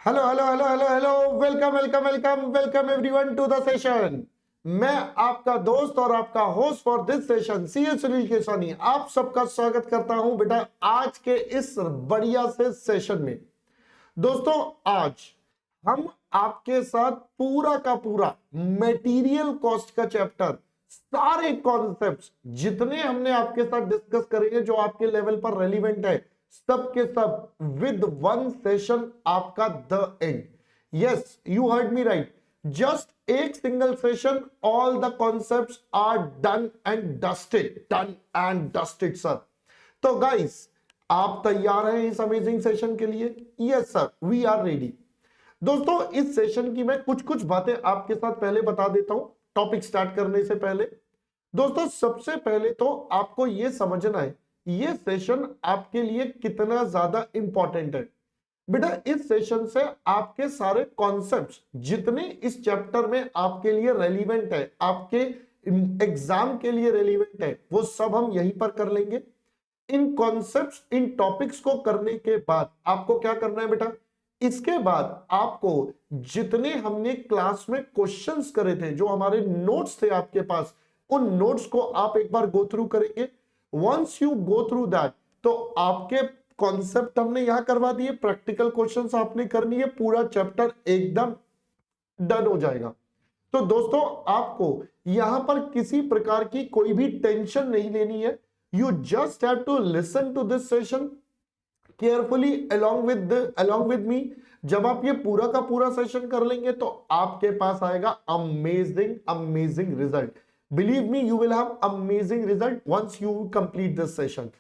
Hello hello hello hello hello, welcome welcome welcome welcome everyone to the session. मैं आपका दोस्त और आपका host for this session CA Sunil Keswani आप सबका स्वागत करता हूं बेटा आज के इस बढ़िया से सेशन में। दोस्तों, आज हम आपके साथ पूरा का पूरा मटेरियल कॉस्ट का चैप्टर, सारे कॉन्सेप्ट्स जितने हमने आपके साथ डिस्कस करेंगे जो आपके लेवल पर रेलिवेंट है, सब के सब विद वन सेशन आपका the end. Yes, you heard me right. Just एक single session, all the concepts are done and dusted sir. तो गाइस, आप तैयार हैं इस अमेजिंग सेशन के लिए? Yes sir, we are ready. दोस्तों, इस सेशन की मैं कुछ कुछ बातें आपके साथ पहले बता देता हूं टॉपिक स्टार्ट करने से पहले। दोस्तों, सबसे पहले तो आपको यह समझना है ये सेशन आपके लिए कितना ज्यादा इंपॉर्टेंट है। बेटा, इस सेशन से आपके सारे कॉन्सेप्ट्स जितने इस चैप्टर में आपके लिए रेलिवेंट है, आपके एग्जाम के लिए रेलिवेंट है, वो सब हम यहीं पर कर लेंगे। इन कॉन्सेप्ट्स, इन टॉपिक्स को करने के बाद आपको क्या करना है बेटा? इसके बाद आपको जितने हमने क्लास में क्वेश्चंस करे थे, जो हमारे नोट्स थे आपके पास, उन नोट्स को आप एक बार गो थ्रू करेंगे। Once you go through that, तो आपके कॉन्सेप्ट हमने यहां करवा दिए, प्रैक्टिकल क्वेश्चंस आपने करनी है, पूरा चैप्टर एकदम डन हो जाएगा। तो दोस्तों, आपको यहां पर किसी प्रकार की कोई भी टेंशन नहीं लेनी है। You just have to listen to this session carefully along with me। जब आप ये पूरा का पूरा सेशन कर लेंगे तो आपके पास आएगा amazing result. Believe me, you will have amazing result once you complete this session.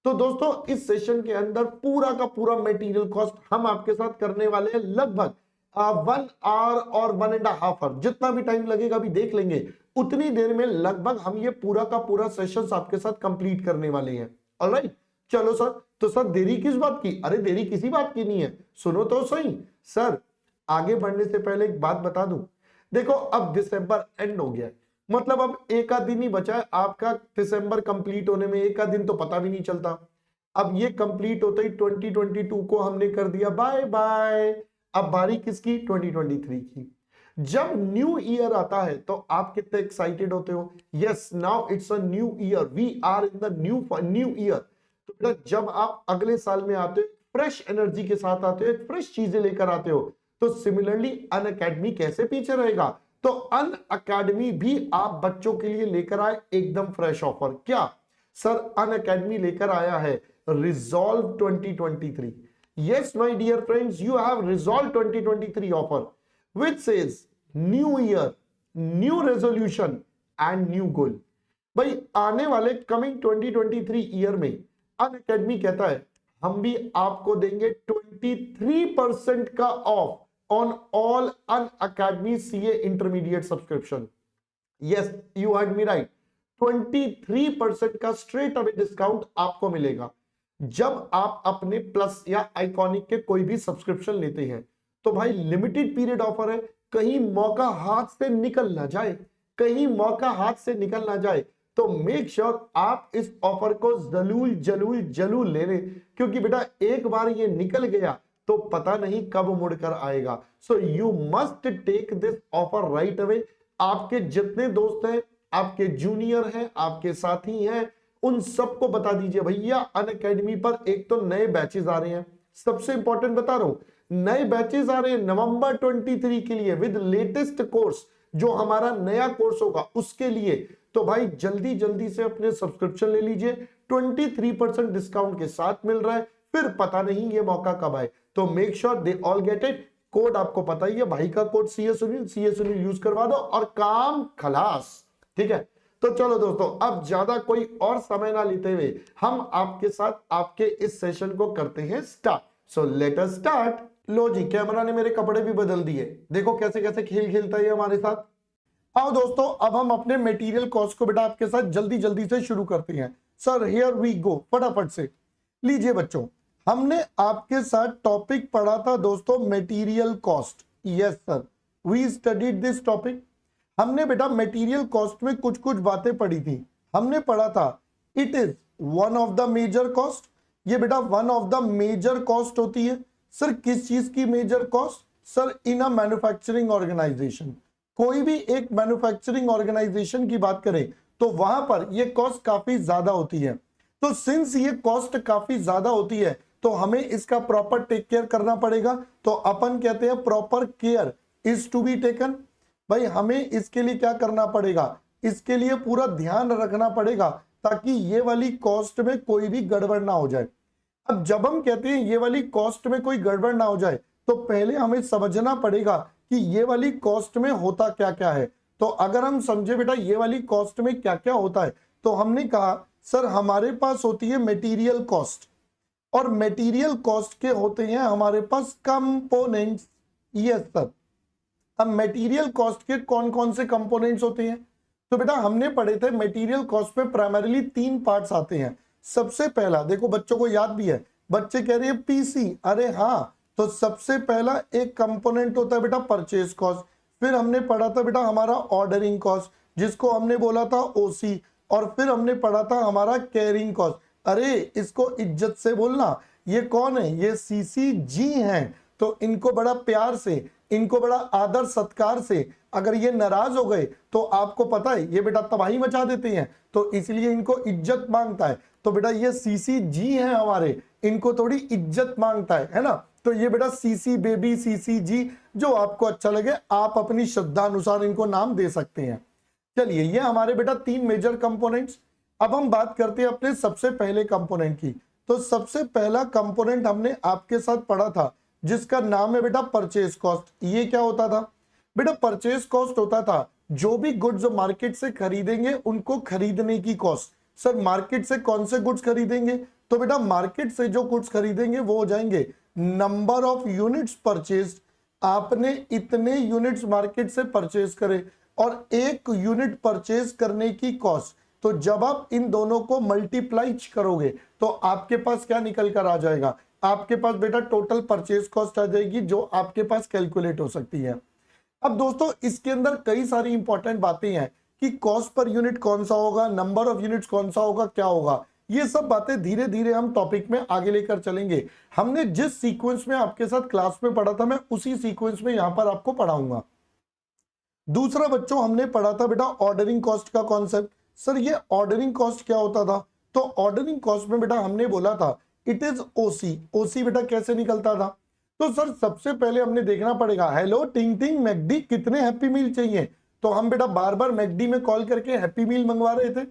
तो दोस्तों, इस सेशन के अंदर पूरा का पूरा मटेरियल कॉस्ट हम आपके साथ करने वाले हैं, लगभग 1 आवर और 1.5 आवर, जितना भी टाइम लगेगा अभी देख लेंगे। उतनी देर में लगभग हम ये पूरा का पूरा सेशन आपके साथ कंप्लीट करने वाले हैं। ऑलराइट, चलो सर। तो सर, देरी किस बात की? अरे देरी किसी बात की नहीं है, सुनो तो सही। सर, आगे बढ़ने से पहले एक बात बता दूं। देखो, अब दिसंबर एंड हो गया, मतलब अब एक आध दिन ही बचा है आपका दिसंबर कंप्लीट होने में। एक आध दिन तो पता भी नहीं चलता। अब ये कंप्लीट होते ही 2022 को हमने कर दिया बाय बाय। अब बारी किसकी? 2023 की। जब न्यू ईयर आता है तो आप कितने एक्साइटेड होते हो? Yes, now it's a new year, we are in the new year. तो बेटा, जब आप अगले साल में आते हो, फ्रेश एनर्जी के साथ आते हो, फ्रेश चीजें लेकर आते हो, तो सिमिलरली अन अकेडमी कैसे पीछे रहेगा? तो अन अकेडमी भी आप बच्चों के लिए लेकर आए एकदम फ्रेश ऑफर। क्या सर? अन अकेडमी लेकर आया है resolve 2023। Yes my dear friends, you have resolve 2023 offer which says new year, new resolution and new goal. भाई, आने वाले कमिंग 2023 ईयर में अन अकेडमी कहता है हम भी आपको देंगे 23% का off on all Unacademy CA intermediate subscription. Yes, you heard me right, 23% का स्ट्रेट अवे डिस्काउंट आपको मिलेगा जब आप अपने प्लस या आइकॉनिक के कोई भी सब्सक्रिप्शन लेते हैं। तो भाई, लिमिटेड पीरियड ऑफर है, कहीं मौका हाथ से निकल ना जाए, कहीं मौका हाथ से निकल ना जाए। तो मेक श्योर आप इस ऑफर को जरूर ले लें, क्योंकि बेटा एक बार ये निकल गया तो पता नहीं कब मुड़कर आएगा। So you must take this offer right away. आपके जितने दोस्त हैं, आपके जूनियर हैं, आपके साथी हैं, उन सबको बता दीजिए भैया अन अकेडमी पर एक तो नए बैचेस आ रहे हैं। सबसे इंपॉर्टेंट बता रहा हूं, नए बैचेस आ रहे हैं नवंबर 23 के लिए विद लेटेस्ट कोर्स, जो हमारा नया कोर्स होगा उसके लिए। तो भाई जल्दी से अपने सब्सक्रिप्शन ले लीजिए, 23% डिस्काउंट के साथ मिल रहा है, फिर पता नहीं ये मौका कब आए। तो make sure they all get it. Code आपको पता ही है, भाई का कोड सीए सुनील यूज करवा दो और काम खलास। ठीक है, तो चलो दोस्तों, अब ज्यादा कोई और समय ना लेते हुए हम आपके साथ आपके इस सेशन को करते हैं start. So let us start. लो जी, कैमरा ने मेरे कपड़े भी बदल दिए, देखो कैसे कैसे खेल खेलता है हमारे साथ। आओ दोस्तों, अब हम अपने मटेरियल कॉस्ट को बेटा आपके साथ जल्दी से शुरू करते हैं। सर, हियर वी गो, फटाफट से लीजिए बच्चों। हमने आपके साथ टॉपिक पढ़ा था दोस्तों material cost. Yes sir, we studied this topic. हमने बेटा मटेरियल कॉस्ट में कुछ बातें पढ़ी थी। हमने पढ़ा था it is one of the major cost. ये बेटा one of the major cost होती है। सर किस चीज की major cost? Sir in a manufacturing organisation, कोई भी एक मैन्युफैक्चरिंग ऑर्गेनाइजेशन की बात करें तो वहां पर ये कॉस्ट काफी ज्यादा होती है। तो सिंस ये कॉस्ट काफी ज्यादा होती है तो हमें इसका प्रॉपर टेक केयर करना पड़ेगा। तो अपन कहते हैं proper care is to be taken. भाई हमें इसके लिए क्या करना पड़ेगा? इसके लिए पूरा ध्यान रखना पड़ेगा ताकि ये वाली कॉस्ट में कोई भी गड़बड़ ना हो जाए। अब जब हम कहते हैं ये वाली कॉस्ट में कोई गड़बड़ ना हो जाए तो पहले हमें समझना पड़ेगा कि ये वाली कॉस्ट में होता क्या क्या है। तो अगर हम समझे बेटा ये वाली कॉस्ट में क्या क्या होता है तो हमने कहा सर हमारे पास होती है मटेरियल कॉस्ट, और मटेरियल कॉस्ट के होते हैं हमारे पास कंपोनेंट्स। Yes sir. अब मटेरियल कॉस्ट के कौन कौन से कंपोनेंट्स होते हैं? तो बेटा हमने पढ़े थे मटेरियल कॉस्ट में प्राइमरीली 3 पार्ट्स आते हैं। सबसे पहला देखो बच्चों को याद भी है, बच्चे कह रहे हैं पीसी, अरे हाँ, तो सबसे पहला एक कंपोनेंट होता है बेटा परचेज कॉस्ट। फिर हमने पढ़ा था बेटा हमारा ऑर्डरिंग कॉस्ट जिसको हमने बोला था ओसी, और फिर हमने पढ़ा था हमारा कैरिंग कॉस्ट। अरे इसको इज्जत से बोलना, ये कौन है? ये सीसीजी हैं। तो इनको बड़ा प्यार से, इनको बड़ा आदर सत्कार से, अगर ये नाराज हो गए तो आपको पता है ये बेटा तबाही मचा देते हैं, तो इसलिए इनको इज्जत मांगता है। तो बेटा ये सीसीजी हैं हमारे, इनको थोड़ी इज्जत मांगता है ना। तो ये बेटा सीसी बेबी, सीसीजी, जो आपको अच्छा लगे आप अपनी श्रद्धा अनुसार इनको नाम दे सकते हैं। चलिए ये हमारे बेटा 3 मेजर कंपोनेंट्स। अब हम बात करते हैं अपने सबसे पहले कंपोनेंट की। तो सबसे पहला कंपोनेंट हमने आपके साथ पढ़ा था जिसका नाम है बेटा परचेज कॉस्ट। ये क्या होता था बेटा? परचेज कॉस्ट होता था जो भी गुड्स मार्केट से खरीदेंगे उनको खरीदने की कॉस्ट। सर मार्केट से कौन से गुड्स खरीदेंगे? तो बेटा मार्केट से जो गुड्स खरीदेंगे वो हो जाएंगे नंबर ऑफ यूनिट्स परचेज। आपने इतने यूनिट्स मार्केट से परचेज करे और एक यूनिट परचेज करने की कॉस्ट। तो जब आप इन दोनों को मल्टीप्लाई करोगे तो आपके पास क्या निकल कर आ जाएगा? आपके पास बेटा टोटल परचेज कॉस्ट आ जाएगी जो आपके पास कैलकुलेट हो सकती है। अब दोस्तों इसके अंदर कई सारी इंपॉर्टेंट बातें हैं कि कॉस्ट पर यूनिट कौन सा होगा, नंबर ऑफ यूनिट्स कौन सा होगा, क्या होगा। ये सब बातें धीरे धीरे हम टॉपिक में आगे लेकर चलेंगे। हमने जिस सीक्वेंस में आपके साथ क्लास में पढ़ा था मैं उसी सीक्वेंस में यहां पर आपको पढ़ाऊंगा। दूसरा बच्चों हमने पढ़ा था बेटा ऑर्डरिंग कॉस्ट का कॉन्सेप्ट। सर ये ऑर्डरिंग कॉस्ट क्या होता था? तो ऑर्डरिंग कॉस्ट में बेटा हमने बोला था इट इज ओसी। ओसी बेटा कैसे निकलता था? तो सर सबसे पहले हमने देखना पड़ेगा, हेलो टिंग टिंग मैकडी कितने हैप्पी मील चाहिए? तो हम बेटा बार बार मैकडी में कॉल करके हैप्पी मील मंगवा रहे थे।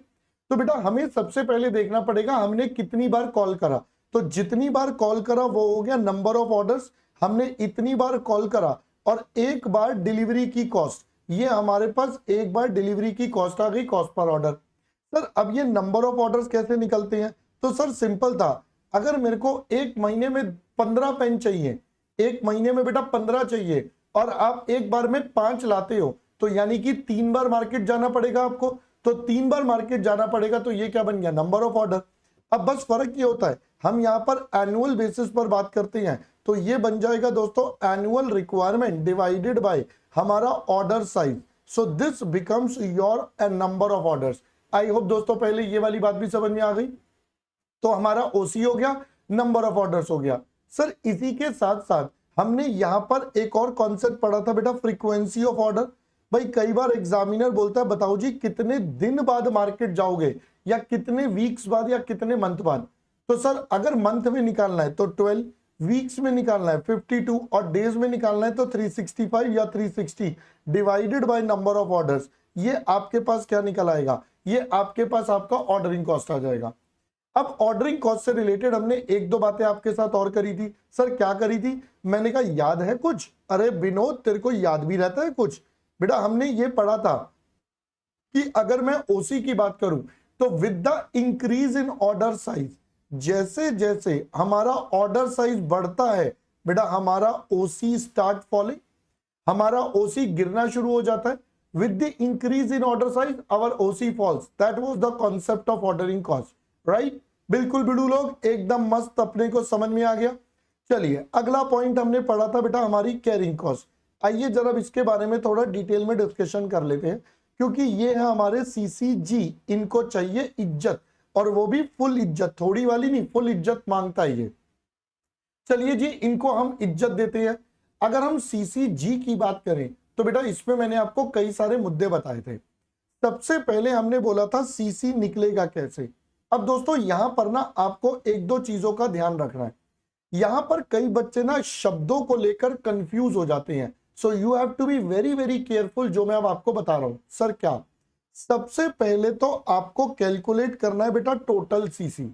तो बेटा हमें सबसे पहले देखना पड़ेगा हमने कितनी बार कॉल करा। तो जितनी बार कॉल करा वो हो गया नंबर ऑफ ऑर्डर्स। हमने इतनी बार कॉल करा और एक बार डिलीवरी की कॉस्ट, ये हमारे पास एक बार डिलीवरी की कॉस्ट आ गई, कॉस्ट पर ऑर्डर। सर अब ये नंबर ऑफ ऑर्डर्स कैसे निकलते हैं? तो सर सिंपल था, अगर मेरे को एक महीने में 15 पेन चाहिए, एक महीने में बेटा 15 चाहिए और आप एक बार में 5 लाते हो तो यानी कि 3 बार मार्केट जाना पड़ेगा आपको। तो 3 बार मार्केट जाना पड़ेगा तो ये क्या बन गया? Number of order. अब बस फर्क ये होता है हम यहाँ पर एनुअल बेसिस पर बात करते हैं तो ये बन जाएगा दोस्तों एनुअल रिक्वायरमेंट डिवाइडेड बाय हमारा order size. So this becomes your number of orders. I hope दोस्तों पहले ये वाली बात भी समझ में आ गई। तो हमारा ओसी हो गया, नंबर ऑफ ऑर्डर्स हो गया। सर इसी के साथ साथ हमने यहां पर एक और कॉन्सेप्ट पढ़ा था बेटा फ्रीक्वेंसी ऑफ ऑर्डर। भाई कई बार एग्जामिनर बोलता है बताओ जी कितने दिन बाद मार्केट जाओगे, या कितने वीक्स बाद, या कितने मंथ बाद। तो सर अगर मंथ में निकालना है तो 12, वीक्स में निकालना है 52 और डेज में निकालना है तो 365 या 360 divided by number of orders. ये आपके पास क्या निकल आएगा? ये आपके पास आपका ऑर्डरिंग कॉस्ट आ जाएगा। अब ऑर्डरिंग कॉस्ट से रिलेटेड हमने एक दो बातें आपके साथ और करी थी। सर क्या करी थी? मैंने कहा याद है कुछ? अरे विनोद तेरे को याद भी रहता है कुछ? बेटा हमने ये पढ़ा था कि अगर मैं ओसी की बात करूं तो with the increase in order size, जैसे जैसे हमारा ऑर्डर साइज बढ़ता है बेटा हमारा ओसी स्टार्ट फॉलिंग, हमारा ओसी गिरना शुरू हो जाता है। With the increase in order size our OC falls. That was the concept of ordering cost, right? बिल्कुल बिडू लोग एकदम मस्त, अपने को समझ में आ गया। चलिए अगला पॉइंट हमने पढ़ा था बेटा हमारी कैरिंग कॉस्ट। आइए जरा इसके बारे में थोड़ा डिटेल में डिस्कशन कर लेते हैं क्योंकि ये है हमारे सीसीजी, इनको चाहिए इज्जत और वो भी फुल इज्जत, थोड़ी वाली नहीं, फुल इज्जत मांगता है ये। चलिए जी, इनको हम इज्जत देते हैं। अगर हम सीसीजी की बात करें तो बेटा इसमें मैंने आपको कई सारे मुद्दे बताए थे। सबसे पहले हमने बोला था सीसी निकलेगा कैसे। अब दोस्तों यहां पर ना आपको एक दो चीजों का ध्यान रखना है। यहां पर कई बच्चे ना शब्दों को लेकर कंफ्यूज हो जाते हैं, so you have to be very very careful जो मैं अब आपको बता रहा हूं। सर क्या? सबसे पहले तो आपको कैलकुलेट करना है बेटा टोटल सीसी।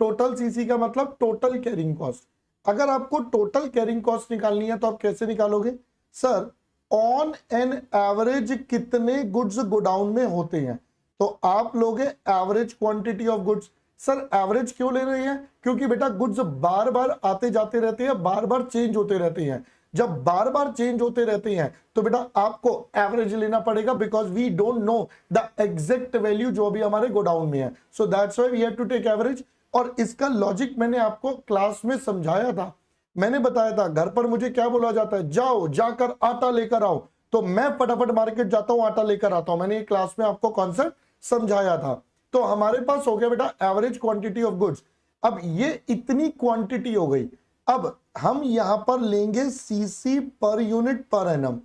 टोटल सीसी का मतलब टोटल कैरिंग कॉस्ट। अगर आपको टोटल कैरिंग कॉस्ट निकालनी है तो आप कैसे निकालोगे? सर ऑन एन एवरेज कितने गुड्स गोडाउन में होते हैं, तो आप लोगे average quantity of goods. Sir average क्यों ले रहे हैं? क्योंकि बेटा गुड्स बार बार आते जाते रहते हैं, बार बार चेंज होते रहते हैं। जब बार बार चेंज होते रहते हैं तो बेटा आपको एवरेज लेना पड़ेगा, because we don't know the exact value जो अभी हमारे गोडाउन में है। So that's why we have to take average. और इसका लॉजिक मैंने आपको क्लास में समझाया था। मैंने बताया था घर पर मुझे क्या बोला जाता है, जाओ जाकर आटा लेकर आओ, तो मैं फटाफट मार्केट जाता हूं, आटा लेकर आता हूं। मैंने ये क्लास में आपको कॉन्सेप्ट समझाया था। तो हमारे पास हो गया बेटा एवरेज क्वांटिटी ऑफ गुड्स। अब ये इतनी क्वांटिटी हो गई। अब हम यहां पर लेंगे CC per unit per annum.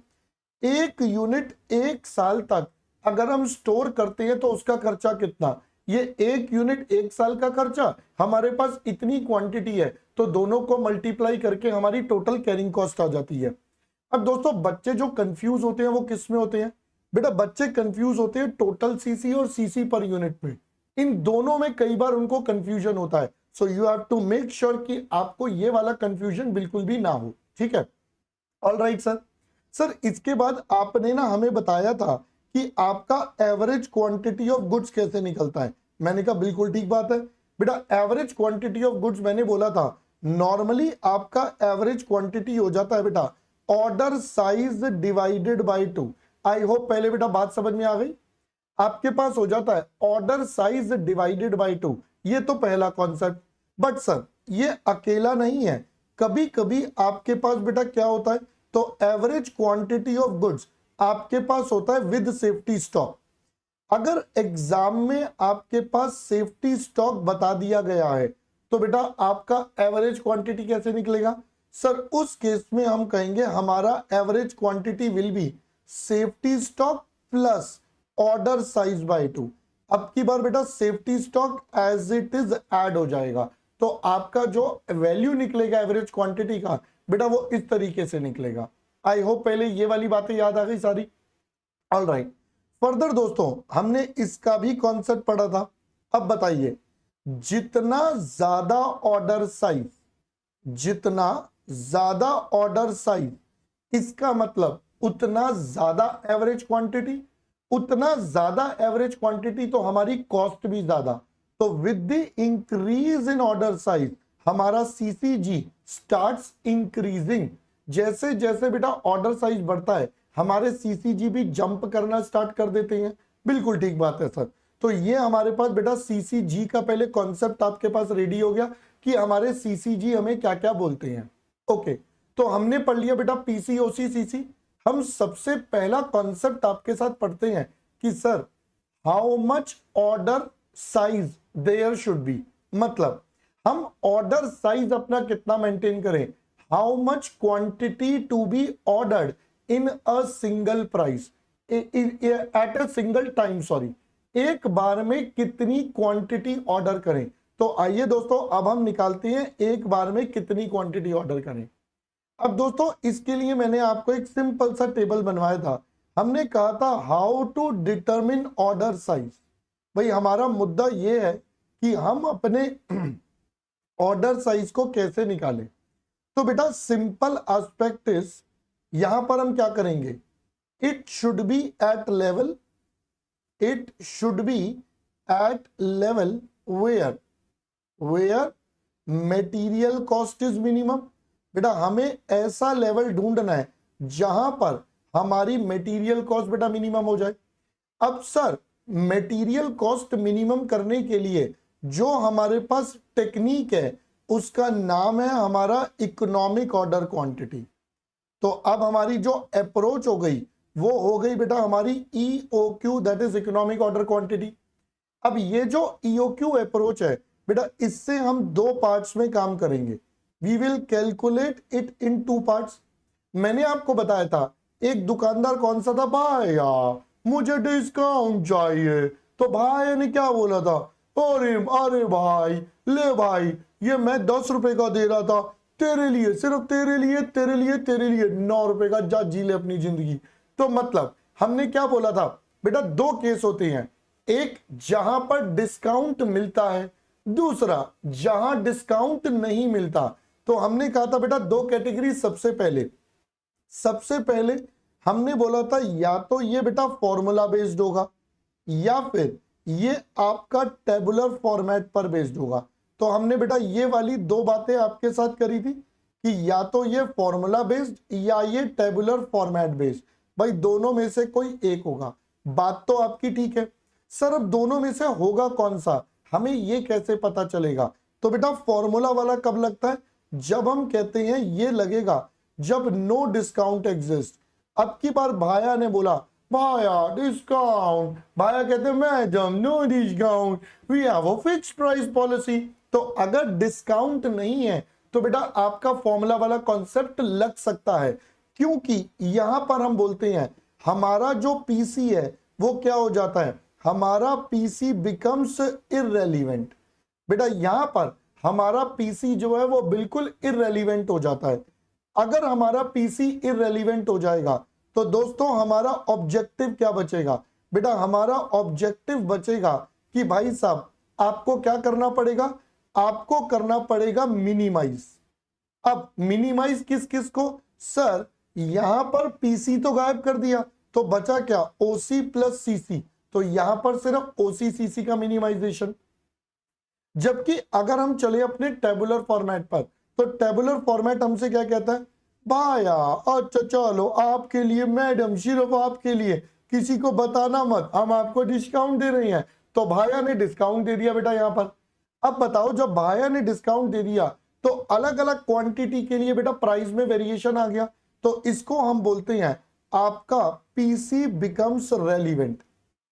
एक यूनिट एक साल तक अगर हम स्टोर करते हैं तो उसका खर्चा कितना? ये एक यूनिट एक साल का खर्चा, हमारे पास इतनी क्वांटिटी है तो दोनों को मल्टीप्लाई करके हमारी टोटल कैरिंग कॉस्ट आ जाती है। अब दोस्तों बच्चे जो कंफ्यूज होते हैं वो किस में होते हैं? बेटा बच्चे कंफ्यूज होते हैं टोटल सीसी और सीसी पर यूनिट में। इन दोनों में कई बार उनको कंफ्यूजन होता है। So you have to make sure कि आपको ये वाला कंफ्यूजन बिल्कुल भी ना हो, ठीक है? All right sir. सर इसके बाद आपने ना हमें बताया था कि आपका एवरेज क्वांटिटी ऑफ गुड्स कैसे निकलता है। मैंने कहा बिल्कुल ठीक बात है बेटा, एवरेज क्वांटिटी ऑफ गुड्स मैंने बोला था नॉर्मली आपका एवरेज क्वांटिटी हो जाता है बेटा order size divided by 2। I hope पहले बेटा बात समझ में आ गई। आपके पास हो जाता है ऑर्डर साइज डिवाइडेड बाय 2, ये तो पहला कॉन्सेप्ट। बट सर ये अकेला नहीं है, कभी कभी आपके पास बेटा क्या होता है, तो एवरेज क्वांटिटी ऑफ गुड्स आपके पास होता है विद सेफ्टी स्टॉक। अगर एग्जाम में आपके पास सेफ्टी स्टॉक बता दिया गया है तो बेटा आपका एवरेज क्वांटिटी कैसे निकलेगा? सर उस केस में हम कहेंगे हमारा average quantity will be safety stock plus order size by 2। अब की बार बेटा safety stock as it is add हो जाएगा, तो आपका जो वैल्यू निकलेगा एवरेज क्वांटिटी का बेटा वो इस तरीके से निकलेगा। आई होप पहले ये वाली बातें याद आ गई सारी। ऑल राइट, फर्दर दोस्तों हमने इसका भी कॉन्सेप्ट पढ़ा था। अब बताइए जितना ज्यादा ऑर्डर साइज, जितना ज्यादा ऑर्डर साइज, इसका मतलब उतना ज्यादा एवरेज क्वांटिटी, उतना ज्यादा एवरेज क्वांटिटी तो हमारी कॉस्ट भी ज्यादा। तो with the increase in order size हमारा सीसीजी स्टार्ट्स इंक्रीजिंग। जैसे जैसे बेटा ऑर्डर साइज बढ़ता है हमारे सीसीजी भी जंप करना स्टार्ट कर देते हैं। बिल्कुल ठीक बात है सर। तो ये हमारे पास बेटा सीसीजी का पहले कॉन्सेप्ट आपके पास रेडी हो गया कि हमारे सीसीजी हमें क्या क्या बोलते हैं। ओके, तो हमने पढ़ लिया बेटा पीसीओसी सीसी। हम सबसे पहला कॉन्सेप्ट आपके साथ पढ़ते हैं कि sir how much order size there should be. मतलब हम ऑर्डर साइज अपना कितना मेंटेन करें, how much quantity to be ordered in a single price at a single time, sorry, एक बार में कितनी क्वांटिटी ऑर्डर करें। तो आइए दोस्तों अब हम निकालते हैं एक बार में कितनी क्वांटिटी ऑर्डर करें। अब दोस्तों इसके लिए मैंने आपको एक सिंपल सा टेबल बनवाया था। हमने कहा था how to determine order size. भाई हमारा मुद्दा यह है कि हम अपने ऑर्डर साइज को कैसे निकालें। तो बेटा सिंपल एस्पेक्ट इज, यहां पर हम क्या करेंगे, it should be at level, it should be at level where material cost is minimum. बेटा हमें ऐसा लेवल ढूंढना है जहां पर हमारी मटेरियल कॉस्ट बेटा मिनिमम हो जाए। अब सर मटेरियल कॉस्ट मिनिमम करने के लिए जो हमारे पास टेक्निक है उसका नाम है हमारा इकोनॉमिक ऑर्डर क्वांटिटी। तो अब हमारी जो अप्रोच हो गई वो हो गई बेटा हमारी EOQ, that is economic order quantity. अब ये जो EOQ अप्रोच है बेटा इससे हम दो पार्ट्स में काम करेंगे। We will calculate it in two parts. मैंने आपको बताया था एक दुकानदार कौन सा था, भाया मुझे डिस्काउंट चाहिए, तो भाई ने क्या बोला था, अरे अरे भाई ले भाई, ये मैं 10 रुपए का दे रहा था तेरे लिए, सिर्फ तेरे लिए तेरे लिए तेरे लिए 9 रुपए का, जा जी ले अपनी जिंदगी। तो मतलब हमने क्या बोला था बेटा, दो केस होते हैं, एक जहां पर डिस्काउंट मिलता है, दूसरा जहां डिस्काउंट नहीं मिलता। तो हमने कहा था बेटा दो कैटेगरी, सबसे पहले हमने बोला था या तो ये बेटा फॉर्मूला बेस्ड होगा या फिर ये आपका टेबुलर फॉर्मेट पर बेस्ड होगा। तो हमने बेटा ये वाली दो बातें आपके साथ करी थी कि या तो ये फॉर्मूला बेस्ड या ये टेबुलर फॉर्मेट बेस्ड, भाई दोनों में से कोई एक होगा। बात तो आपकी ठीक है सर, अब दोनों में से होगा कौन सा, हमें ये कैसे पता चलेगा। तो बेटा फॉर्मूला वाला कब लगता है, जब हम कहते हैं ये लगेगा जब नो डिस्काउंट एग्जिस्ट। अब की बार भाया ने बोला भाया डिस्काउंट, भाया कहते madam no discount, we have a fixed price policy. तो अगर डिस्काउंट नहीं है तो बेटा आपका फॉर्मूला वाला कॉन्सेप्ट लग सकता है, क्योंकि यहां पर हम बोलते हैं हमारा जो पीसी है वो क्या हो जाता है, हमारा पीसी बिकम्स इररेलीवेंट। बेटा यहां पर हमारा पीसी जो है वो बिल्कुल इररेलीवेंट हो जाता है। अगर हमारा पीसी इररेलीवेंट हो जाएगा तो दोस्तों हमारा ऑब्जेक्टिव क्या बचेगा, बेटा हमारा ऑब्जेक्टिव बचेगा कि भाई साहब आपको क्या करना पड़ेगा, आपको करना पड़ेगा मिनिमाइज। अब मिनिमाइज किस किस को, सर यहां पर पीसी तो गायब कर दिया तो बचा क्या, ओसी प्लस सीसी, तो यहां पर सिर्फ ओसी सीसी का मिनिमाइजेशन। जबकि अगर हम चले अपने टेबुलर फॉर्मेट पर, तो टेबुलर फॉर्मेट हमसे क्या कहता है, भाया अच्छा चलो आपके लिए मैडम, सिर्फ आपके लिए, किसी को बताना मत, हम आपको डिस्काउंट दे रहे हैं। तो भाया ने डिस्काउंट दे दिया बेटा यहां पर। अब बताओ जब भाया ने डिस्काउंट दे दिया तो अलग अलग क्वांटिटी के लिए बेटा प्राइस में वेरिएशन आ गया, तो इसको हम बोलते हैं आपका पीसी बिकम्स रेलिवेंट।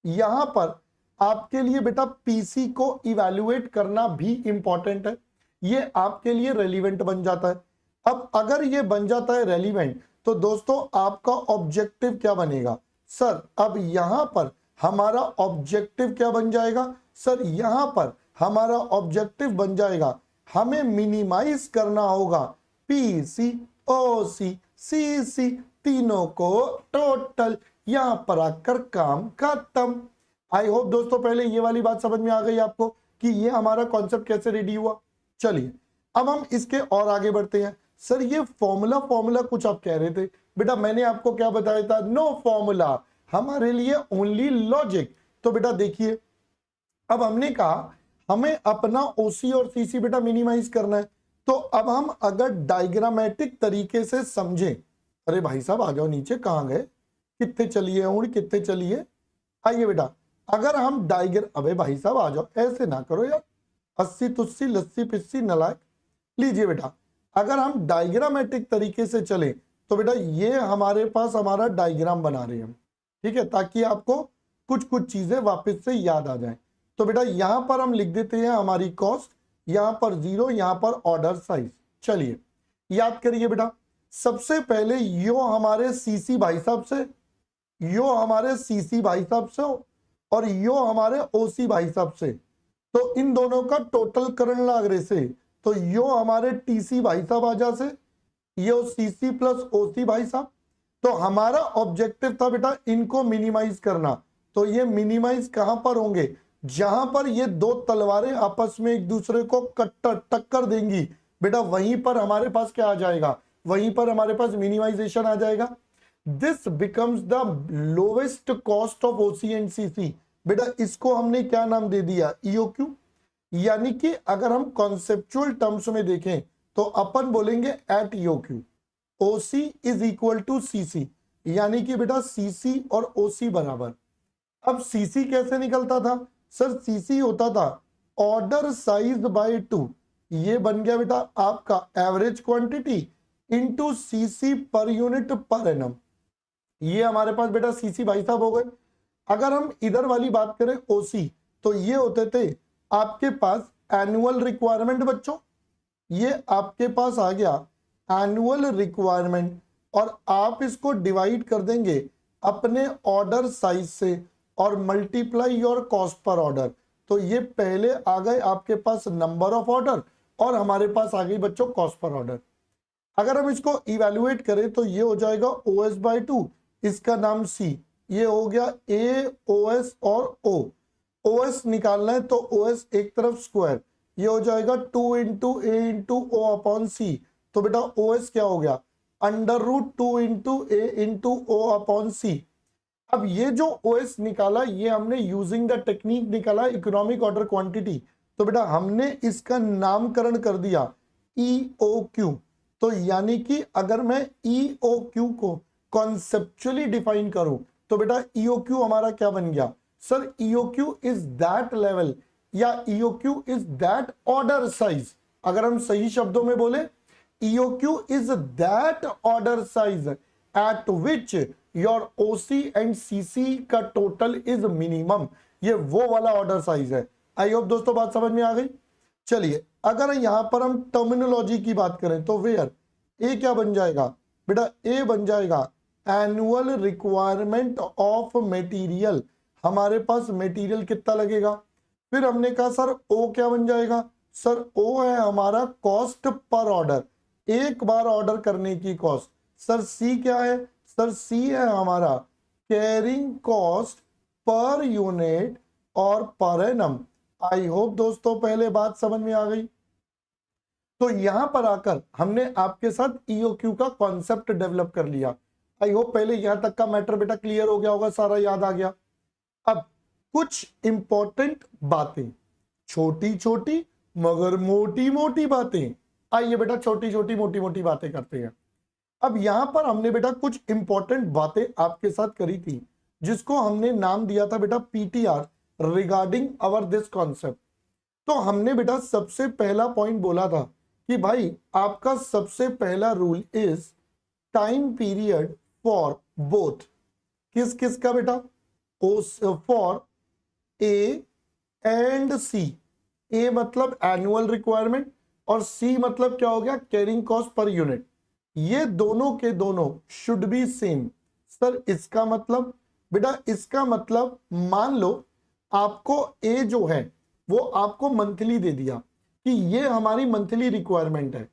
यहां पर आपके लिए बेटा पीसी को इवैल्यूएट करना भी इंपॉर्टेंट है, ये आपके लिए रेलिवेंट बन जाता है। अब अगर ये बन जाता है रेलिवेंट तो दोस्तों आपका ऑब्जेक्टिव क्या बनेगा, सर अब यहां पर हमारा ऑब्जेक्टिव क्या बन जाएगा, सर यहां पर हमारा ऑब्जेक्टिव बन जाएगा हमें मिनिमाइज करना होगा पीसी ओसी सीसी तीनों को टोटल, यहां पर आकर काम खत्म। आई होप दोस्तों पहले ये वाली बात समझ में आ गई आपको कि ये हमारा कॉन्सेप्ट कैसे रेडी हुआ। चलिए अब हम इसके और आगे बढ़ते हैं। सर ये फॉर्मूला कुछ आप कह रहे थे, बेटा मैंने आपको क्या बताया था, नो फॉर्मूला, हमारे लिए ओनली लॉजिक। तो बेटा देखिए अब हमने कहा हमें अपना ओसी और सीसी बेटा मिनिमाइज करना है, तो अब हम अगर डायग्रामेटिक तरीके से समझें, अरे भाई साहब आ जाओ नीचे, कहां गए, कितने चलिए उड़ कितने चलिए, आइए बेटा अगर हम अबे भाई साहब आ जाओ, ऐसे ना करो यार, 80 तुस्सी लस्सी पिस्सी नलायक। लीजिए बेटा अगर हम डायग्रामेटिक तरीके से चले तो बेटा ये हमारे पास हमारा डायग्राम बना रहे हैं हम, ठीक है, ताकि आपको कुछ कुछ चीजें वापस से याद आ जाएं। तो बेटा यहां पर हम लिख देते हैं हमारी कॉस्ट, यहां पर 0, यहां पर ऑर्डर साइज। चलिए याद करिए बेटा, सबसे पहले यो हमारे सीसी भाई साहब से, यो हमारे सीसी भाई साहब से और यो हमारे ओसी भाई साहब से, तो इन दोनों का टोटल करंट लाग रहे से, तो यो हमारे टीसी भाई साहब आजा से, यो सीसी प्लस ओसी भाई साहब। तो हमारा ऑब्जेक्टिव था बेटा इनको मिनिमाइज करना, तो ये मिनिमाइज कहां पर होंगे, जहां पर ये दो तलवारें आपस में एक दूसरे को टक्कर देंगी, बेटा वहीं पर हमारे पास क्या आ जाएगा, वहीं पर हमारे पास मिनिमाइजेशन आ जाएगा। This becomes the lowest cost of OC and CC. बेटा इसको हमने क्या नाम दे दिया, ईओक्यू। यानी कि अगर हम कॉन्सेप्चुअल टर्म्स में देखें तो अपन बोलेंगे at EOQ OC is equal to CC, यानी कि बेटा सीसी और ओसी बराबर। अब सीसी कैसे निकलता था, सर सीसी होता था ऑर्डर साइज बाय 2, ये बन गया बेटा आपका average quantity into CC per unit per annum, ये हमारे पास बेटा सीसी भाई साहब हो गए। अगर हम इधर वाली बात करें ओसी, तो ये होते थे आपके पास एनुअल रिक्वायरमेंट बच्चों, ये आपके पास आ गया एनुअल रिक्वायरमेंट, और आप इसको डिवाइड कर देंगे अपने ऑर्डर साइज से और multiply your cost per order. तो ये पहले आ गए आपके पास नंबर ऑफ ऑर्डर और हमारे पास आ गई बच्चों कॉस्ट पर ऑर्डर। अगर हम इसको इवेल्युएट करें तो ये हो जाएगा OS बाई 2, इसका नाम C, ये हो गया A OS और O। OS निकालना है तो OS एक तरफ स्क्वायर, ये हो जाएगा 2 into A into O upon C। तो बेटा OS क्या हो गया, under root 2 into A into O upon C। अब ये जो OS निकाला ये हमने यूजिंग द टेक्निक निकाला इकोनॉमिक ऑर्डर क्वांटिटी। तो बेटा हमने इसका नामकरण कर दिया EOQ। तो यानी कि अगर मैं EOQ को कॉन्सेप्चुअली डिफाइन करूं तो बेटा EOQ हमारा क्या बन गया, sir EOQ is that level या EOQ is that order size. अगर हम सही शब्दों में बोले EOQ is that order size at which your OC and CC का टोटल इज मिनिमम। ये वो वाला ऑर्डर साइज है। आई होप दोस्तों बात समझ में आ गई। चलिए अगर यहां पर हम टर्मिनोलॉजी की बात करें तो वेयर ए क्या बन जाएगा, बेटा ए बन जाएगा एनुअल रिक्वायरमेंट ऑफ मटेरियल। हमारे पास मटेरियल कितना लगेगा। फिर हमने कहा सर ओ क्या बन जाएगा, सर ओ है हमारा कॉस्ट पर ऑर्डर, एक बार ऑर्डर करने की कॉस्ट। सर सी क्या है, सर सी है हमारा कैरिंग कॉस्ट पर यूनिट और पर एनम। आई होप दोस्तों पहले बात समझ में आ गई। तो यहां पर आकर हमने आपके साथ EOQ का कॉन्सेप्ट डेवलप कर लिया। आई होप पहले यहां तक का मैटर बेटा क्लियर हो गया होगा, सारा याद आ गया। अब कुछ इंपॉर्टेंट बातें, छोटी छोटी मगर मोटी मोटी बातें। आइए बेटा छोटी छोटी मोटी मोटी बातें करते हैं। अब यहां पर हमने बेटा कुछ इंपॉर्टेंट बातें आपके साथ करी थी जिसको हमने नाम दिया था बेटा PTR regarding our this concept. तो हमने बेटा सबसे पहला पॉइंट बोला था कि भाई आपका सबसे पहला rule is time period for both. किस किस का बेटा, for A and C। A मतलब एनुअल रिक्वायरमेंट और C मतलब क्या हो गया, कैरिंग कॉस्ट पर यूनिट। ये दोनों के दोनों शुड बी सेम। सर इसका मतलब, बेटा इसका मतलब मान लो आपको A जो है वो आपको मंथली दे दिया कि ये हमारी मंथली रिक्वायरमेंट है,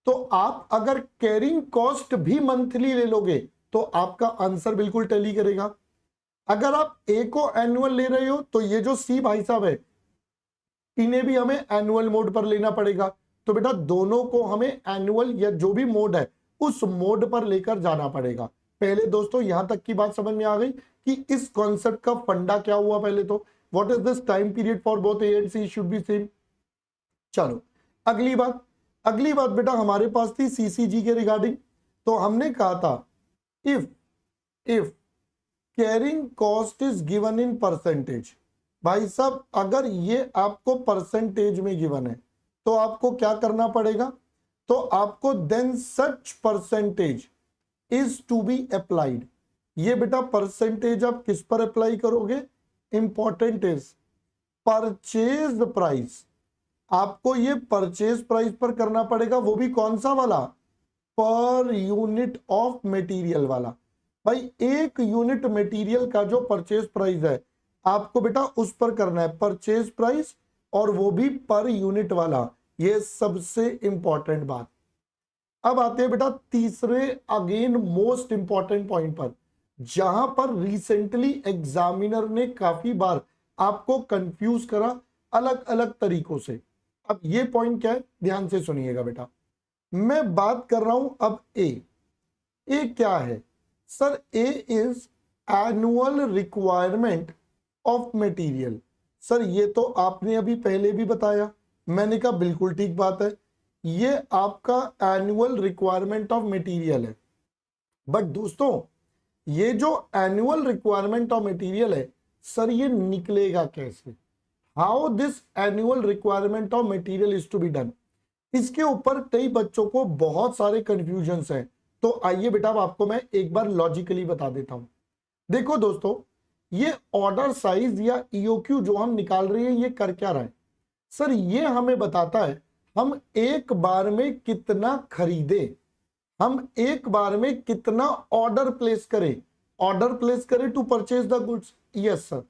तो आप अगर कैरिंग कॉस्ट भी मंथली ले लोगे तो आपका आंसर बिल्कुल टैली करेगा। अगर आप A को एनुअल ले रहे हो तो ये जो C भाई साहब है इन्हें भी हमें एनुअल मोड पर लेना पड़ेगा। तो बेटा दोनों को हमें एनुअल या जो भी मोड है उस मोड पर लेकर जाना पड़ेगा। पहले दोस्तों यहां तक की बात समझ में आ गई कि इस कॉन्सेप्ट का फंडा क्या हुआ। पहले तो what is this time period for both A and C should be same. चलो अगली बात बेटा हमारे पास थी CCG के रिगार्डिंग। तो हमने कहा था if carrying cost is given in percentage. भाई साहब अगर ये आपको परसेंटेज में गिवन है तो आपको क्या करना पड़ेगा, तो आपको then such percentage is to be applied. ये बेटा परसेंटेज आप किस पर अप्लाई करोगे, इंपॉर्टेंट इज परचेज प्राइस। आपको ये परचेज प्राइस पर करना पड़ेगा, वो भी कौन सा वाला, पर यूनिट ऑफ मटेरियल वाला। भाई एक यूनिट मटेरियल का जो परचेज प्राइस है आपको बेटा उस पर करना है परचेज प्राइस, और वो भी पर यूनिट वाला। ये सबसे इंपॉर्टेंट बात। अब आते हैं बेटा तीसरे अगेन मोस्ट इंपॉर्टेंट पॉइंट पर, जहां पर रिसेंटली एग्जामिनर ने काफी बार आपको कंफ्यूज करा अलग अलग तरीकों से। अब ये पॉइंट क्या है, ध्यान से सुनिएगा बेटा। मैं बात कर रहा हूं अब ए क्या है, sir A is annual requirement of material. Sir ये तो आपने अभी पहले भी बताया, मैंने कहा बिल्कुल ठीक बात है, ये आपका एनुअल रिक्वायरमेंट ऑफ मटेरियल है। बट दोस्तों ये जो एनुअल रिक्वायरमेंट ऑफ मटेरियल है सर ये निकलेगा कैसे, how this annual requirement of material is to be done. इसके ऊपर कई बच्चों को बहुत सारे कंफ्यूजन्स हैं। तो आइए बेटा आपको मैं एक बार लॉजिकली बता देता हूं। देखो दोस्तों ये ऑर्डर साइज या EOQ जो हम निकाल रहे हैं ये कर क्या रहा है, सर ये हमें बताता है हम एक बार में कितना खरीदे, हम एक बार में कितना ऑर्डर प्लेस करें to purchase the goods. Yes sir.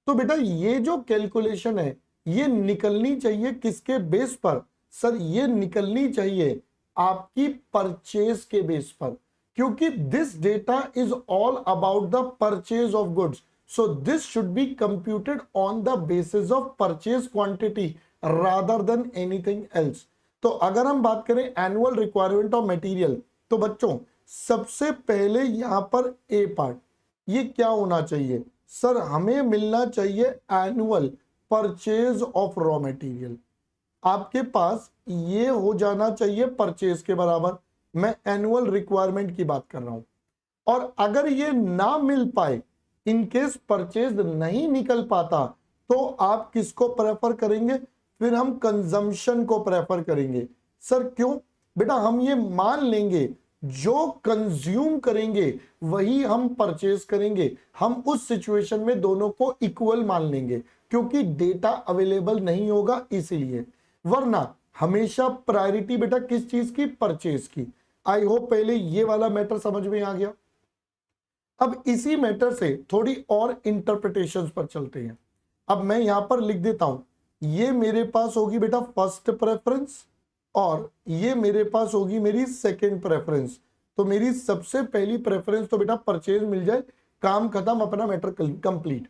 तो बेटा ये जो कैलकुलेशन है ये निकलनी चाहिए किसके बेस पर? सर ये निकलनी चाहिए आपकी परचेज के बेस पर, क्योंकि this data is all about the purchase of goods, so this should be computed on the basis of purchase quantity rather than anything else. तो अगर हम बात करें एनुअल रिक्वायरमेंट ऑफ मटेरियल, तो बच्चों सबसे पहले यहां पर ए पार्ट ये क्या होना चाहिए? सर हमें मिलना चाहिए annual purchase of raw material. आपके पास ये हो जाना चाहिए परचेज के बराबर। मैं एनुअल रिक्वायरमेंट की बात कर रहा हूं। और अगर ये ना मिल पाए, इनकेस परचेज नहीं निकल पाता, तो आप किसको प्रेफर करेंगे? फिर हम कंजम्पशन को प्रेफर करेंगे। सर क्यों? बेटा हम ये मान लेंगे जो कंज्यूम करेंगे वही हम परचेज करेंगे। हम उस सिचुएशन में दोनों को इक्वल मान लेंगे, क्योंकि डेटा अवेलेबल नहीं होगा इसीलिए। वरना हमेशा प्रायोरिटी बेटा किस चीज की? परचेज की। आई होप पहले ये वाला मैटर समझ में आ गया। अब इसी मैटर से थोड़ी और इंटरप्रिटेशंस पर चलते हैं। अब मैं यहां पर लिख देता हूं, ये मेरे पास होगी बेटा फर्स्ट प्रेफरेंस और ये मेरे पास होगी मेरी सेकंड प्रेफरेंस। तो मेरी सबसे पहली प्रेफरेंस तो बेटा परचेज मिल जाए, काम खत्म, अपना मैटर कंप्लीट।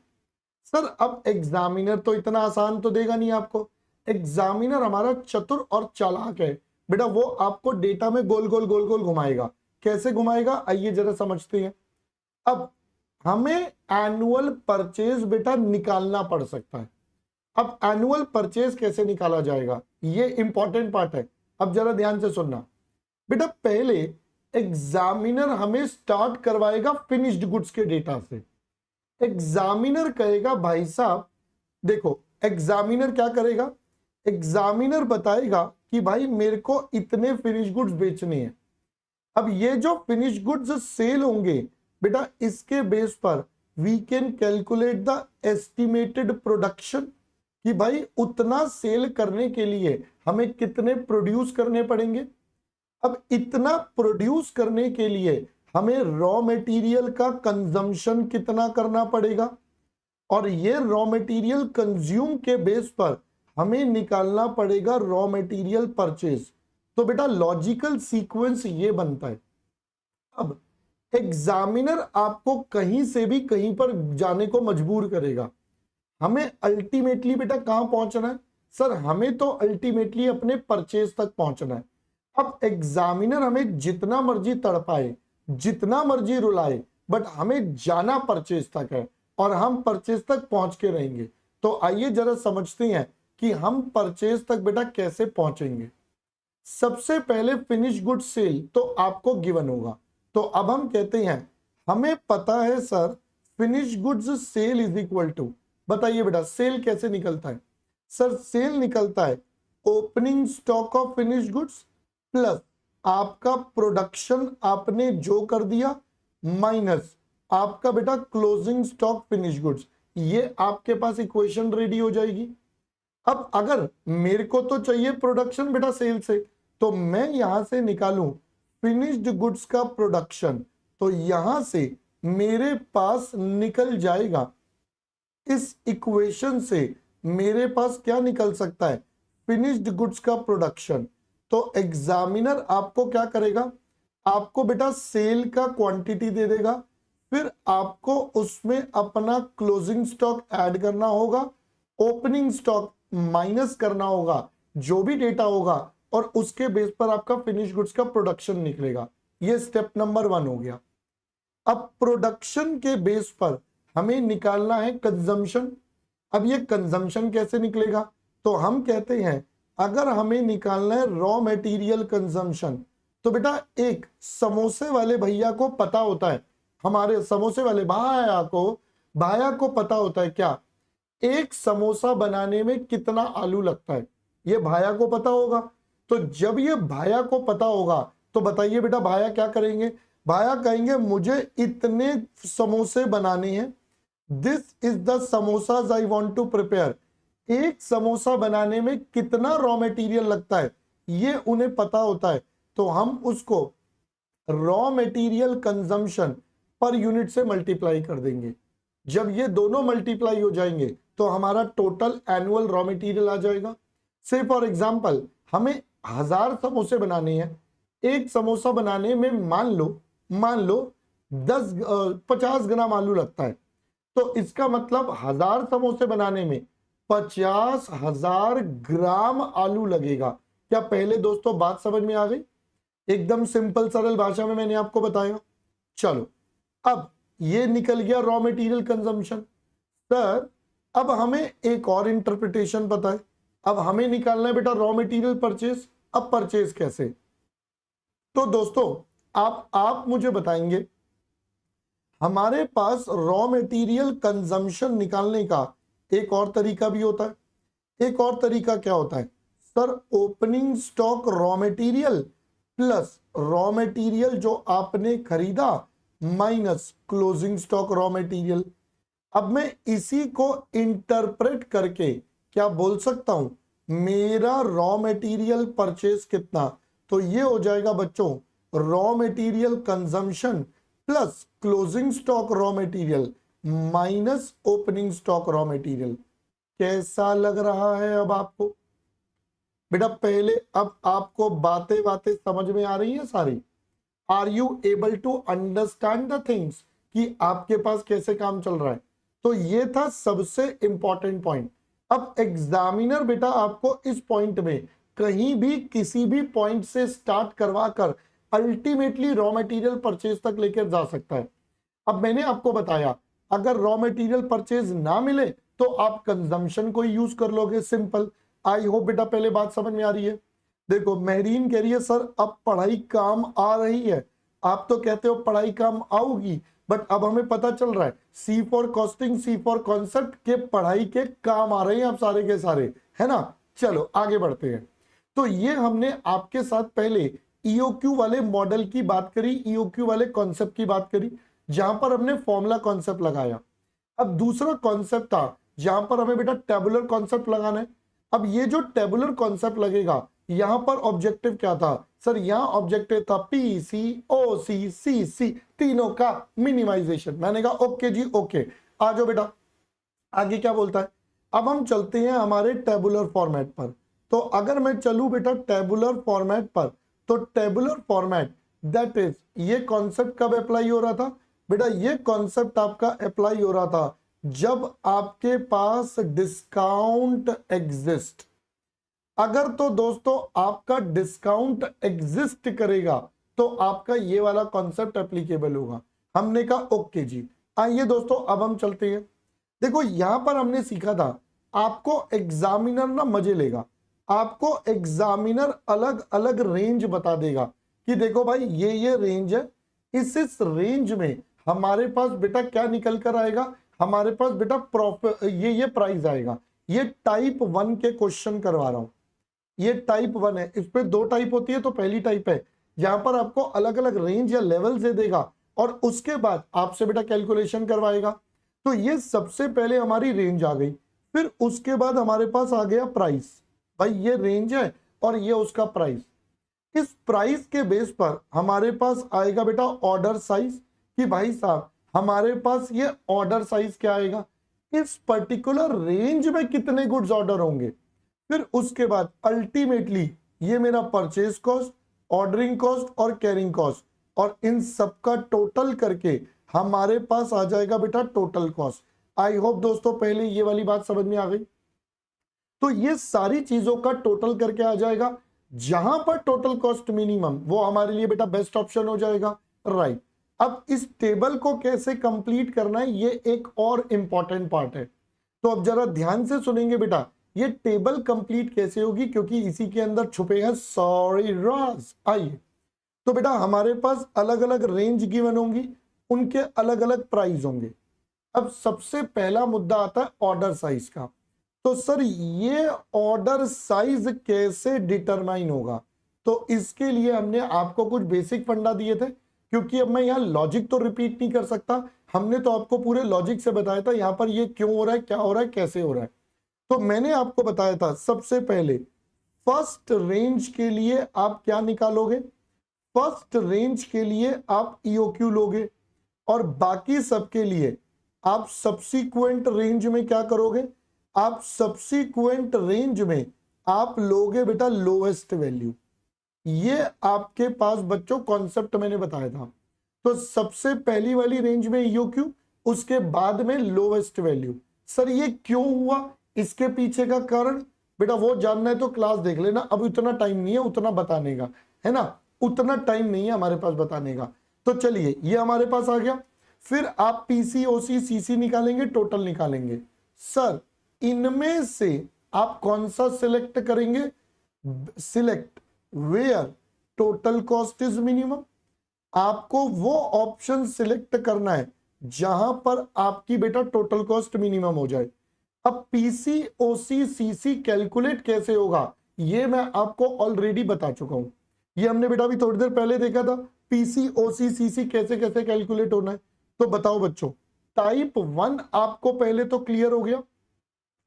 सर अब एग्जामिनर तो इतना आसान तो देगा नहीं आपको। एग्जामिनर हमारा चतुर और चालाक है बेटा, वो आपको डेटा में गोल गोल गोल गोल घुमाएगा। कैसे घुमाएगा आइए जरा समझते हैं। अब हमें एनुअल परचेज बेटा निकालना पड़ सकता है। अब एनुअल परचेज कैसे निकाला जाएगा, ये इंपॉर्टेंट पार्ट है। अब जरा ध्यान से सुनना बेटा, पहले एग्जामिनर हमें स्टार्ट करवाएगा फिनिश्ड गुड्स के डेटा से। एग्जामिनर कहेगा भाई साहब देखो, एग्जामिनर क्या करेगा? एग्जामिनर बताएगा कि भाई मेरे को इतने फिनिश गुड्स बेचने हैं। अब ये जो फिनिश गुड्स सेल होंगे बेटा, इसके बेस पर we can calculate the estimated production, कि भाई उतना सेल करने के लिए हमें कितने प्रोड्यूस करने पड़ेंगे। अब इतना प्रोड्यूस करने के लिए हमें रॉ मटेरियल का कंजम्पशन कितना करना पड़ेगा, और ये रॉ मटेरियल कंज्यूम के बेस पर हमें निकालना पड़ेगा रॉ मटेरियल परचेज। तो बेटा लॉजिकल सीक्वेंस ये बनता है। अब एग्जामिनर आपको कहीं से भी कहीं पर जाने को मजबूर करेगा। हमें अल्टीमेटली बेटा कहां पहुंचना है? सर हमें तो अल्टीमेटली अपने परचेज तक पहुंचना है। अब एग्जामिनर हमें जितना मर्जी तड़पाए, जितना मर्जी रुलाए, बट हमें जाना परचेज तक है और हम परचेज तक पहुंच के रहेंगे। तो आइए जरा समझते हैं कि हम परचेज तक बेटा कैसे पहुंचेंगे। सबसे पहले फिनिश गुड सेल तो आपको गिवन होगा। तो अब हम कहते हैं हमें पता है sir finish goods sale is equal to, बताइए बेटा सेल कैसे निकलता है? सर सेल निकलता है opening stock of finish goods plus आपका प्रोडक्शन आपने जो कर दिया माइनस आपका बेटा क्लोजिंग स्टॉक फिनिश गुड्स। ये आपके पास इक्वेशन रेडी हो जाएगी। अब अगर मेरे को तो चाहिए प्रोडक्शन बेटा सेल से, तो मैं यहां से निकालूं फिनिश्ड गुड्स का प्रोडक्शन, तो यहां से मेरे पास निकल जाएगा, इस इक्वेशन से मेरे पास क्या निकल सकता है? फिनिश्ड गुड्स का प्रोडक्शन। तो एग्जामिनर आपको क्या करेगा? आपको बेटा सेल का क्वांटिटी दे देगा, फिर आपको उसमें अपना क्लोजिंग स्टॉक ऐड करना होगा, ओपनिंग स्टॉक माइनस करना होगा, जो भी डेटा होगा, और उसके बेस पर आपका फिनिश गुड्स का प्रोडक्शन निकलेगा। ये स्टेप नंबर 1 हो गया। अब प्रोडक्शन के बेस पर हमें निकालना है कंजम्पशन। अब ये कंजम्पशन कैसे निकलेगा? तो हम कहते हैं अगर हमें निकालना है रॉ मटेरियल कंजम्पशन, तो बेटा एक समोसे वाले भैया को पता होता है, हमारे समोसे वाले भाया को पता होता है क्या एक समोसा बनाने में कितना आलू लगता है, ये भाया को पता होगा। तो जब ये भाया को पता होगा तो बताइए बेटा भाया क्या करेंगे? भाया कहेंगे मुझे इतने समोसे बनाने हैं, this is the samosas I want to prepare. एक समोसा बनाने में कितना रॉ मटेरियल लगता है ये उन्हें पता होता है, तो हम उसको raw material consumption per unit से मल्टीप्लाई कर देंगे। जब ये दोनों मल्टीप्लाई हो जाएंगे तो हमारा टोटल एनुअल रॉ मटेरियल आ जाएगा। से फॉर एग्जांपल हमें 1000 समोसे बनाने हैं, एक समोसा बनाने में मान लो 50 ग्राम आलू लगता है, तो इसका मतलब 1000 समोसे बनाने में 50,000 ग्राम आलू लगेगा। क्या पहले दोस्तों बात समझ में आ गई? एकदम सिंपल सरल भाषा में मैंने आपको बताया। चलो अब ये निकल गया रॉ मटेरियल कंजम्पशन। सर अब हमें एक और इंटरप्रिटेशन पता है, अब हमें निकालना है बेटा रॉ मटेरियल परचेज। अब परचेज कैसे? तो दोस्तों आप मुझे बताएंगे, हमारे पास रॉ मटेरियल कंजम्पशन निकालने का एक और तरीका भी होता है। एक और तरीका क्या होता है? Sir opening stock raw material plus raw material जो आपने खरीदा minus closing stock raw material. अब मैं इसी को इंटरप्रेट करके क्या बोल सकता हूं, मेरा रॉ मटेरियल परचेज कितना? तो ये हो जाएगा बच्चों raw material consumption plus closing stock raw material minus opening stock raw material. कैसा लग रहा है अब आपको? बेटा पहले अब आपको बातें बातें समझ में आ रही है सारी? Are you able to understand the things कि आपके पास कैसे काम चल रहा है? तो ये था सबसे इंपॉर्टेंट पॉइंट। अब एग्जामिनर बेटा आपको इस पॉइंट में कहीं भी किसी भी पॉइंट से स्टार्ट करवा कर अल्टीमेटली रॉ मटेरियल परचेज तक लेकर जा सकता है। अब मैंने आपको बताया अगर रॉ मटेरियल परचेज ना मिले तो आप कंजम्पशन को यूज कर लोगे, सिंपल। आई होप बेटा पहले बात समझ में आ रही है। देखो महरीन कह रही है सर अब पढ़ाई काम आ रही है। आप तो कहते हो पढ़ाई काम आऊगी, बट अब हमें पता चल रहा है C for costing C for concept के पढ़ाई के काम आ रहे हैं आप सारे के सारे, है ना। चलो आगे बढ़ते हैं। तो ये हमने आपके साथ पहले ईओक्यू वाले मॉडल की बात करी, ईओक्यू वाले कॉन्सेप्ट की बात करी, जहां पर हमने फॉर्मूला कॉन्सेप्ट लगाया। अब दूसरा कॉन्सेप्ट था जहां पर हमें बेटा टेबुलर कॉन्सेप्ट लगाना है। अब ये जो टेबुलर कॉन्सेप्ट लगेगा यहां पर ऑब्जेक्टिव क्या था? सर यहां ऑब्जेक्टिव था पी सी ओ सी सी सी तीनों का मिनिमाइजेशन। मैंने कहा ओके जी ओके, आ जाओ बेटा आगे क्या बोलता है। अब हम चलते हैं हमारे टेबुलर फॉर्मेट पर। तो अगर मैं चलूं बेटा टेबुलर फॉर्मेट पर, तो टेबुलर फॉर्मेट दैट इज ये कॉन्सेप्ट कब अप्लाई हो रहा था? बेटा ये कॉन्सेप्ट आपका अप्लाई हो रहा था जब आपके पास डिस्काउंट एग्जिस्ट। अगर तो दोस्तों आपका डिस्काउंट एग्जिस्ट करेगा तो आपका ये वाला कॉन्सेप्ट एप्लीकेबल होगा। हमने कहा ओके जी। आइए दोस्तों अब हम चलते हैं। देखो यहां पर हमने सीखा था आपको एग्जामिनर ना मजे लेगा, आपको एग्जामिनर अलग अलग रेंज बता देगा कि देखो भाई ये रेंज है, इस रेंज में हमारे पास बेटा क्या निकल कर आएगा, हमारे पास बेटा प्रॉफिट ये प्राइस आएगा। ये टाइप 1 के क्वेश्चन करवा रहा हूं, ये टाइप 1 है। इस पे 2 टाइप होती है, तो पहली टाइप है यहां पर आपको अलग अलग रेंज या लेवल दे देगा और उसके बाद आपसे बेटा कैलकुलेशन करवाएगा। तो ये सबसे पहले हमारी रेंज आ गई, फिर उसके बाद हमारे पास आ गया प्राइस। भाई ये रेंज है और ये उसका प्राइस। इस प्राइस के बेस पर हमारे पास आएगा बेटा ऑर्डर साइज, कि भाई साहब हमारे पास ये ऑर्डर साइज क्या आएगा, इस पर्टिकुलर रेंज में कितने गुड्स ऑर्डर होंगे। फिर उसके बाद अल्टीमेटली ये मेरा परचेज कॉस्ट, ऑर्डरिंग कॉस्ट और कैरिंग कॉस्ट, और इन सबका टोटल करके हमारे पास आ जाएगा बेटा टोटल कॉस्ट। आई होप दोस्तों पहले ये वाली बात समझ में आ गई। तो ये सारी चीजों का टोटल करके आ जाएगा, जहां पर टोटल कॉस्ट मिनिमम वो हमारे लिए बेटा बेस्ट ऑप्शन हो जाएगा, राइट। अब इस टेबल को कैसे कंप्लीट करना है ये एक और इंपॉर्टेंट पार्ट है। तो अब जरा ध्यान से सुनेंगे बेटा, ये टेबल कंप्लीट कैसे होगी, क्योंकि इसी के अंदर छुपे हैं सॉरी राज। आइए तो बेटा हमारे पास अलग अलग रेंज गिवन होंगी, उनके अलग अलग प्राइस होंगे। अब सबसे पहला मुद्दा आता है ऑर्डर साइज का। तो सर ये ऑर्डर साइज कैसे डिटरमाइन होगा? तो इसके लिए हमने आपको कुछ बेसिक फंडा दिए थे, क्योंकि अब मैं यहाँ लॉजिक तो रिपीट नहीं कर सकता, हमने तो आपको पूरे लॉजिक से बताया था यहाँ पर ये क्यों हो रहा है, क्या हो रहा है, कैसे हो रहा है। तो मैंने आपको बताया था सबसे पहले फर्स्ट रेंज के लिए आप क्या निकालोगे? फर्स्ट रेंज के लिए आप ईओक्यू लोगे और बाकी सबके लिए आप सब्सीक्वेंट रेंज में क्या करोगे? आप सब्सीक्वेंट रेंज में आप लोगे बेटा लोएस्ट वैल्यू। ये आपके पास बच्चों कॉन्सेप्ट मैंने बताया था। तो सबसे पहली वाली रेंज में ईओक्यू, उसके बाद में लोएस्ट वैल्यू। सर ये क्यों हुआ, इसके पीछे का कारण बेटा वो जानना है तो क्लास देख लेना, अब उतना टाइम नहीं है उतना बताने का, है ना, उतना टाइम नहीं है हमारे पास बताने का। तो चलिए ये हमारे पास आ गया। फिर आप पीसी ओसी सीसी निकालेंगे, टोटल निकालेंगे। सर इनमें से आप कौन सा सिलेक्ट करेंगे? Select where total cost is minimum. आपको वो ऑप्शन सिलेक्ट करना है जहां पर आपकी बेटा टोटल कॉस्ट मिनिमम हो जाए। अब पीसी ओसी सीसी कैलकुलेट कैसे होगा ये मैं आपको ऑलरेडी बता चुका हूं। ये हमने बेटा अभी थोड़ी देर पहले देखा था, पीसी ओसी सीसी कैसे कैसे कैलकुलेट होना है। तो बताओ बच्चों, टाइप 1 आपको पहले तो क्लियर हो गया।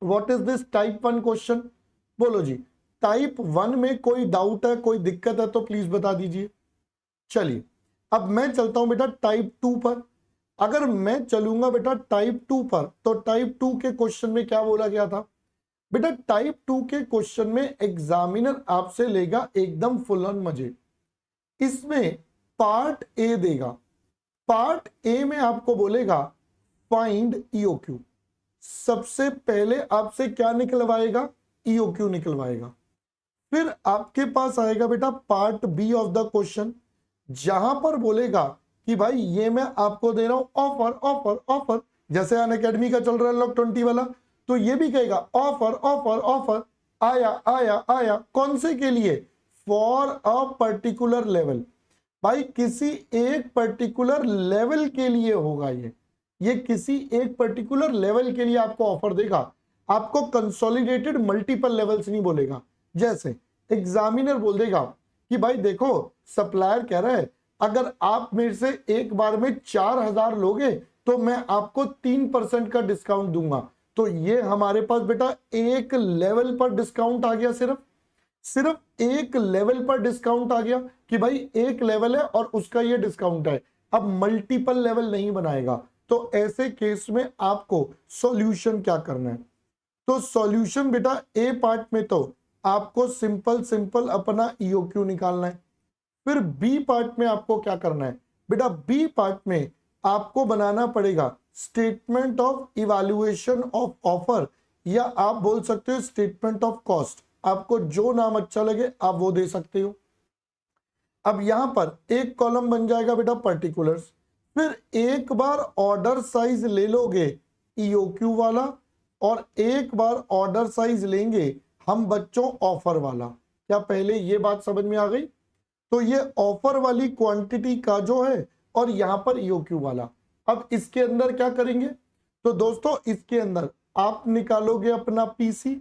What is this type 1 question? बोलो जी, टाइप 1 में कोई डाउट है, कोई दिक्कत है तो प्लीज बता दीजिए। चलिए अब मैं चलता हूं बेटा टाइप 2 पर। अगर मैं चलूंगा बेटा टाइप 2 पर तो टाइप 2 के क्वेश्चन में क्या बोला गया था? बेटा टाइप 2 के क्वेश्चन में एग्जामिनर आपसे लेगा एकदम फुल ऑन मजे। इसमें पार्ट ए देगा, पार्ट ए में आपको बोलेगा फाइंड ईओक्यू। सबसे पहले आपसे क्या निकलवाएगा? ईओक्यू निकलवाएगा। फिर आपके पास आएगा बेटा part B of the question, जहां पर बोलेगा कि भाई ये मैं आपको दे रहा हूं ऑफर ऑफर ऑफर, जैसे अनअकैडमी का चल रहा है लॉक 20 वाला, तो ये भी कहेगा ऑफर ऑफर ऑफर, आया आया आया। कौन से के लिए? For a particular level. भाई किसी एक पर्टिकुलर लेवल के लिए होगा ये किसी एक पर्टिकुलर लेवल के लिए आपको ऑफर देगा। आपको कंसोलिडेटेड मल्टीपल लेवल्स नहीं बोलेगा। जैसे एग्जामिनर बोल देगा कि भाई देखो सप्लायर कह रहा है अगर आप मेरे से एक बार में 4000 लोगे तो मैं आपको 3% का डिस्काउंट दूंगा। तो ये हमारे पास बेटा एक लेवल पर डिस्काउंट आ गया, सिर्फ एक लेवल पर डिस्काउंट आ गया कि भाई एक लेवल है और उसका ये डिस्काउंट है। अब मल्टीपल लेवल नहीं बनाएगा। तो ऐसे केस में आपको सॉल्यूशन क्या करना है? तो सॉल्यूशन बेटा ए पार्ट में तो आपको सिंपल सिंपल अपना ईओक्यू निकालना है। फिर बी पार्ट में आपको क्या करना है? बेटा बी पार्ट में आपको बनाना पड़ेगा statement of evaluation of offer, या आप बोल सकते हो स्टेटमेंट ऑफ कॉस्ट। आपको जो नाम अच्छा लगे आप वो दे सकते हो। अब यहां पर एक कॉलम बन जाएगा बेटा पर्टिकुलर्स। फिर एक बार ऑर्डर साइज ले लोगे ईओक्यू वाला और एक बार ऑर्डर साइज लेंगे हम बच्चों ऑफर वाला। क्या पहले ये बात समझ में आ गई? तो ये ऑफर वाली क्वांटिटी का जो है और यहां पर ईओक्यू वाला। अब इसके अंदर क्या करेंगे? तो दोस्तों इसके अंदर आप निकालोगे अपना पीसी,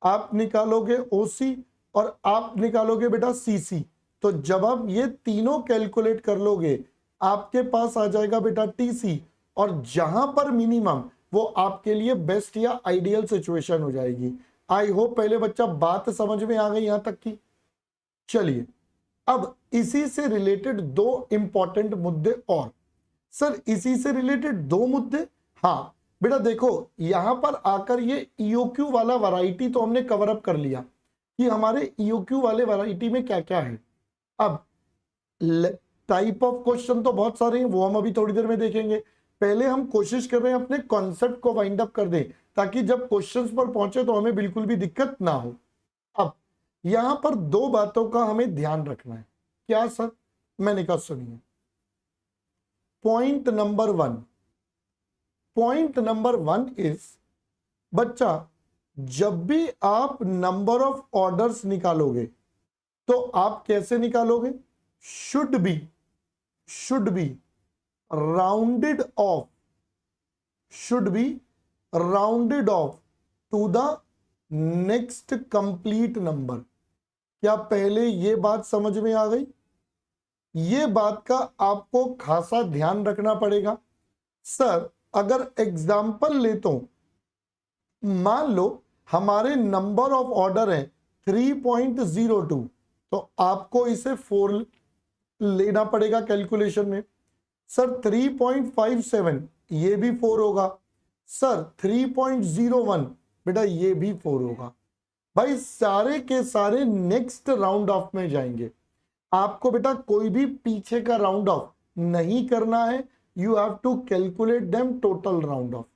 आप निकालोगे ओसी और आप निकालोगे बेटा सीसी। तो जब आप ये तीनों कैलकुलेट कर लोगे आपके पास आ जाएगा बेटा टीसी, और जहां पर मिनिमम वो आपके लिए बेस्ट या आइडियल सिचुएशन हो जाएगी। आई होप पहले बच्चा बात समझ में आ गई यहां तक की। चलिए अब इसी से रिलेटेड दो इंपॉर्टेंट मुद्दे और। सर इसी से रिलेटेड दो मुद्दे? हाँ बेटा देखो यहां पर आकर ये ईओक्यू वाला वैरायटी तो हमने कवर अप कर लिया कि हमारे ईओक्यू वाले वैरायटी में क्या क्या है। अब टाइप ऑफ क्वेश्चन तो बहुत सारे हैं, वो हम अभी थोड़ी देर में देखेंगे। पहले हम कोशिश कर रहे हैं अपने कॉन्सेप्ट को वाइंड अप कर दें ताकि जब क्वेश्चंस पर पहुंचे तो हमें बिल्कुल भी दिक्कत ना हो। अब यहां पर दो बातों का हमें ध्यान रखना है। क्या सर? मैंने कहा सुनिए। पॉइंट नंबर वन इज बच्चा जब भी आप नंबर ऑफ ऑर्डर्स निकालोगे तो आप कैसे निकालोगे? Should be rounded off to the next complete number. क्या पहले ये बात समझ में आ गई? ये बात का आपको खासा ध्यान रखना पड़ेगा। सर अगर एग्जाम्पल लेता हूं, मान लो हमारे नंबर ऑफ ऑर्डर हैं 3.02, तो आपको इसे 4 लेना पड़ेगा कैलकुलेशन में। सर 3.57 ये भी 4 होगा। सर 3.01 बेटा ये भी 4 होगा। भाई सारे के सारे नेक्स्ट राउंड ऑफ में जाएंगे। आपको बेटा कोई भी पीछे का राउंड ऑफ नहीं करना है। You have to calculate them total round off.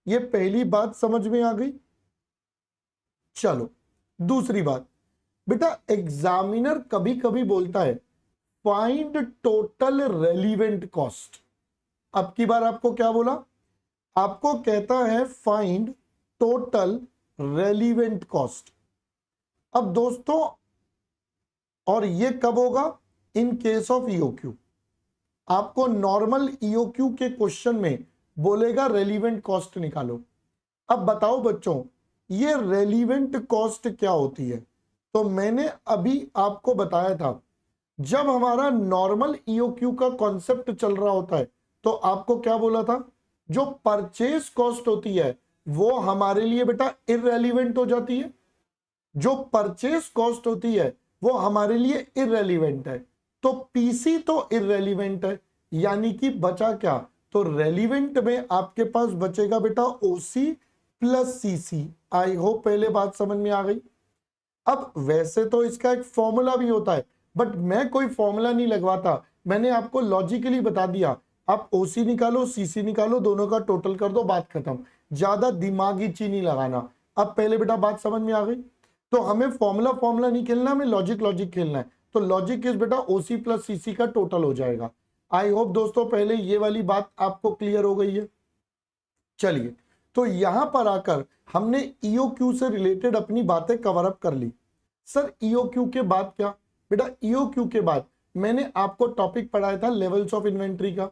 ये पहली बात समझ में आ गई। चलो दूसरी बात, बेटा एग्जामिनर कभी कभी बोलता है फाइंड टोटल रेलिवेंट कॉस्ट। अब की बार आपको क्या बोला? आपको कहता है फाइंड टोटल रेलिवेंट कॉस्ट। अब दोस्तों, और ये कब होगा? In case of EOQ. आपको नॉर्मल ईओक्यू के क्वेश्चन में बोलेगा रेलिवेंट कॉस्ट निकालो। अब बताओ बच्चों, ये रेलिवेंट कॉस्ट क्या होती है? तो मैंने अभी आपको बताया था, जब हमारा नॉर्मल ईओक्यू का कॉन्सेप्ट चल रहा होता है तो आपको क्या बोला था? जो परचेज कॉस्ट होती है वो हमारे लिए बेटा इररेलीवेंट हो जाती है। जो परचेज कॉस्ट होती है वो हमारे लिए इररेलीवेंट है। तो पीसी तो इररेलीवेंट है, यानी कि बचा क्या? तो रेलिवेंट में आपके पास बचेगा बेटा ओसी प्लस सीसी। आई होप पहले बात समझ में आ गई। अब वैसे तो इसका एक फॉर्मूला भी होता है, बट मैं कोई फॉर्मूला नहीं लगवाता, मैंने आपको लॉजिकली बता दिया। आप ओसी निकालो, सीसी निकालो, दोनों का टोटल कर दो, बात खत्म। ज्यादा दिमागी चीनी लगाना। अब पहले बेटा बात समझ में आ गई। तो हमें फॉर्मूला नहीं खेलना, हमें लॉजिक खेलना है। तो लॉजिक इज बेटा ओसी प्लस सीसी का टोटल हो जाएगा। आई होप दोस्तों पहले ये वाली बात आपको क्लियर हो गई है। चलिए, तो यहां पर आकर हमने ईओक्यू से रिलेटेड अपनी बातें कवर अप कर ली। सर ईओक्यू के बाद क्या? बेटा ईओक्यू के बाद मैंने आपको टॉपिक पढ़ाया था लेवल्स ऑफ इन्वेंट्री का।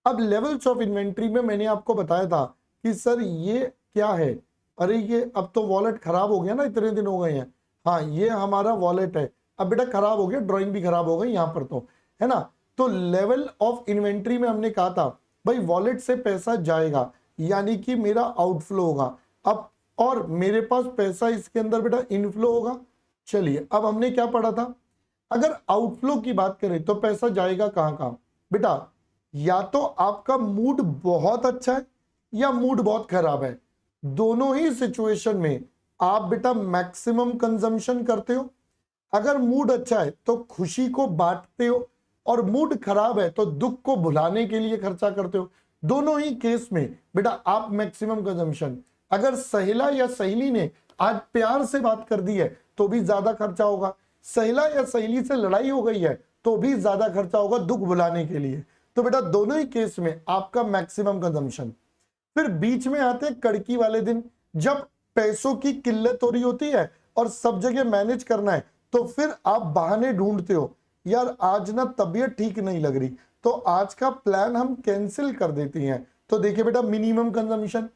अब लेवल्स ऑफ इन्वेंट्री में मैंने आपको बताया था कि सर ये क्या है? अरे ये अब तो वॉलेट खराब हो गया ना, इतने दिन हो गए हैं। हाँ ये हमारा वॉलेट है। अब बेटा खराब हो गया, ड्राइंग भी खराब हो गई यहाँ पर, तो है ना। तो लेवल ऑफ इन्वेंट्री में हमने कहा था भाई वॉलेट से पैसा जाएगा, यानी कि मेरा आउटफ्लो होगा। अब और मेरे पास पैसा इसके अंदर बेटा इनफ्लो होगा। चलिए अब हमने क्या पढ़ा था? अगर आउटफ्लो की बात करें तो पैसा जाएगा कहां कहां? बेटा या तो आपका मूड बहुत अच्छा है या मूड बहुत खराब है। दोनों ही सिचुएशन में आप बेटा मैक्सिमम कंजम्पशन करते हो। अगर मूड अच्छा है तो खुशी को बांटते हो, और मूड खराब है तो दुख को भुलाने के लिए खर्चा करते हो। दोनों ही केस में बेटा आप मैक्सिमम कंजम्पशन। अगर सहेला या सहेली ने आज प्यार से बात कर दी है तो भी ज्यादा खर्चा होगा। सहेला या सहेली से लड़ाई हो गई है तो भी ज्यादा खर्चा होगा दुख भुलाने के लिए। तो बेटा दोनों ही केस में आपका मैक्सिमम कंजम्पशन। फिर बीच में आते हैं कड़की वाले दिन, जब पैसों की किल्लत हो रही होती है और सब जगह मैनेज करना है, तो फिर आप बहाने ढूंढते हो, यार आज ना तबीयत ठीक नहीं लग रही तो आज का प्लान हम कैंसिल कर देते हैं। तो देखिए बेटा मिनिमम कंजम्पशन,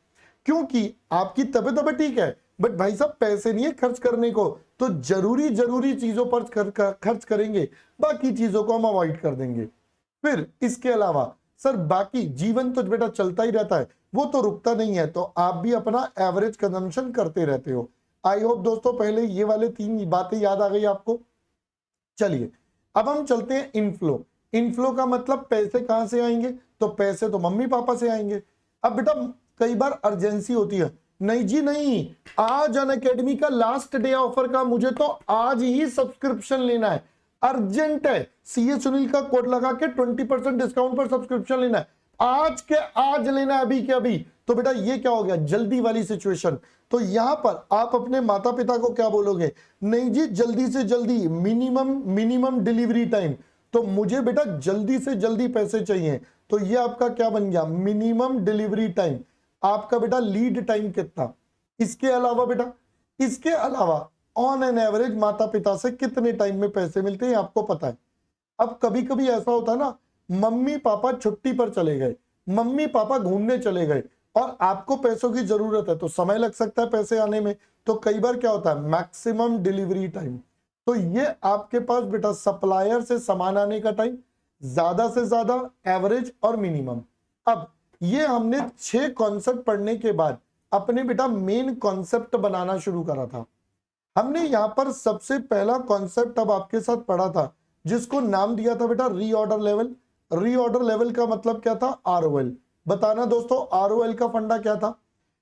क्योंकि आपकी तबीयत ठीक है बट भाई साहब पैसे नहीं है खर्च करने को, तो जरूरी चीजों पर खर्च करेंगे, बाकी चीजों को हम अवॉइड कर देंगे। फिर इसके अलावा सर बाकी जीवन तो बेटा चलता ही रहता है, वो तो रुकता नहीं है, तो आप भी अपना एवरेज कंजम्पशन करते रहते हो। आई होप दोस्तों पहले ये वाले 3 बातें याद आ गई आपको। चलिए अब हम चलते हैं इनफ्लो। इनफ्लो का मतलब पैसे कहां से आएंगे? तो पैसे तो मम्मी पापा से आएंगे। अब बेटा कई बार अर्जेंसी होती है, नहीं जी नहीं, आज अनअकैडमी का लास्ट डे ऑफर का, मुझे तो आज ही सब्सक्रिप्शन लेना है, अर्जेंट है, सीए सुनील का कोड लगा के 20% डिस्काउंट पर सब्सक्रिप्शन लेना है, आज के आज लेना है, अभी के अभी। तो बेटा ये क्या हो गया? जल्दी वाली सिचुएशन। तो यहां पर आप अपने माता पिता को क्या बोलोगे? नहीं जी जल्दी से जल्दी, मिनिमम डिलीवरी टाइम, तो मुझे बेटा जल्दी से जल्दी पैसे चाहिए। तो ये आपका क्या बन गया? Minimum delivery time. आपका बेटा लीड टाइम कितना? इसके अलावा बेटा, इसके अलावा ऑन एन एवरेज माता पिता से कितने टाइम में पैसे मिलते हैं आपको पता है। अब कभी कभी ऐसा होता है ना, मम्मी पापा छुट्टी पर चले गए, मम्मी पापा घूमने चले गए और आपको पैसों की जरूरत है, तो समय लग सकता है पैसे आने में। तो कई बार क्या होता है? Maximum delivery time. तो ये आपके पास बेटा सप्लायर से सामान आने का टाइम, ज्यादा से ज्यादा, एवरेज और मिनिमम। अब ये हमने 6 कॉन्सेप्ट पढ़ने के बाद अपने बेटा मेन कॉन्सेप्ट बनाना शुरू करा था। हमने यहाँ पर सबसे पहला कॉन्सेप्ट अब आपके साथ पढ़ा था, जिसको नाम दिया था बेटा रीऑर्डर लेवल। रीऑर्डर लेवल का मतलब क्या था? आरओएल। बताना दोस्तों, आरओएल का फंडा क्या था?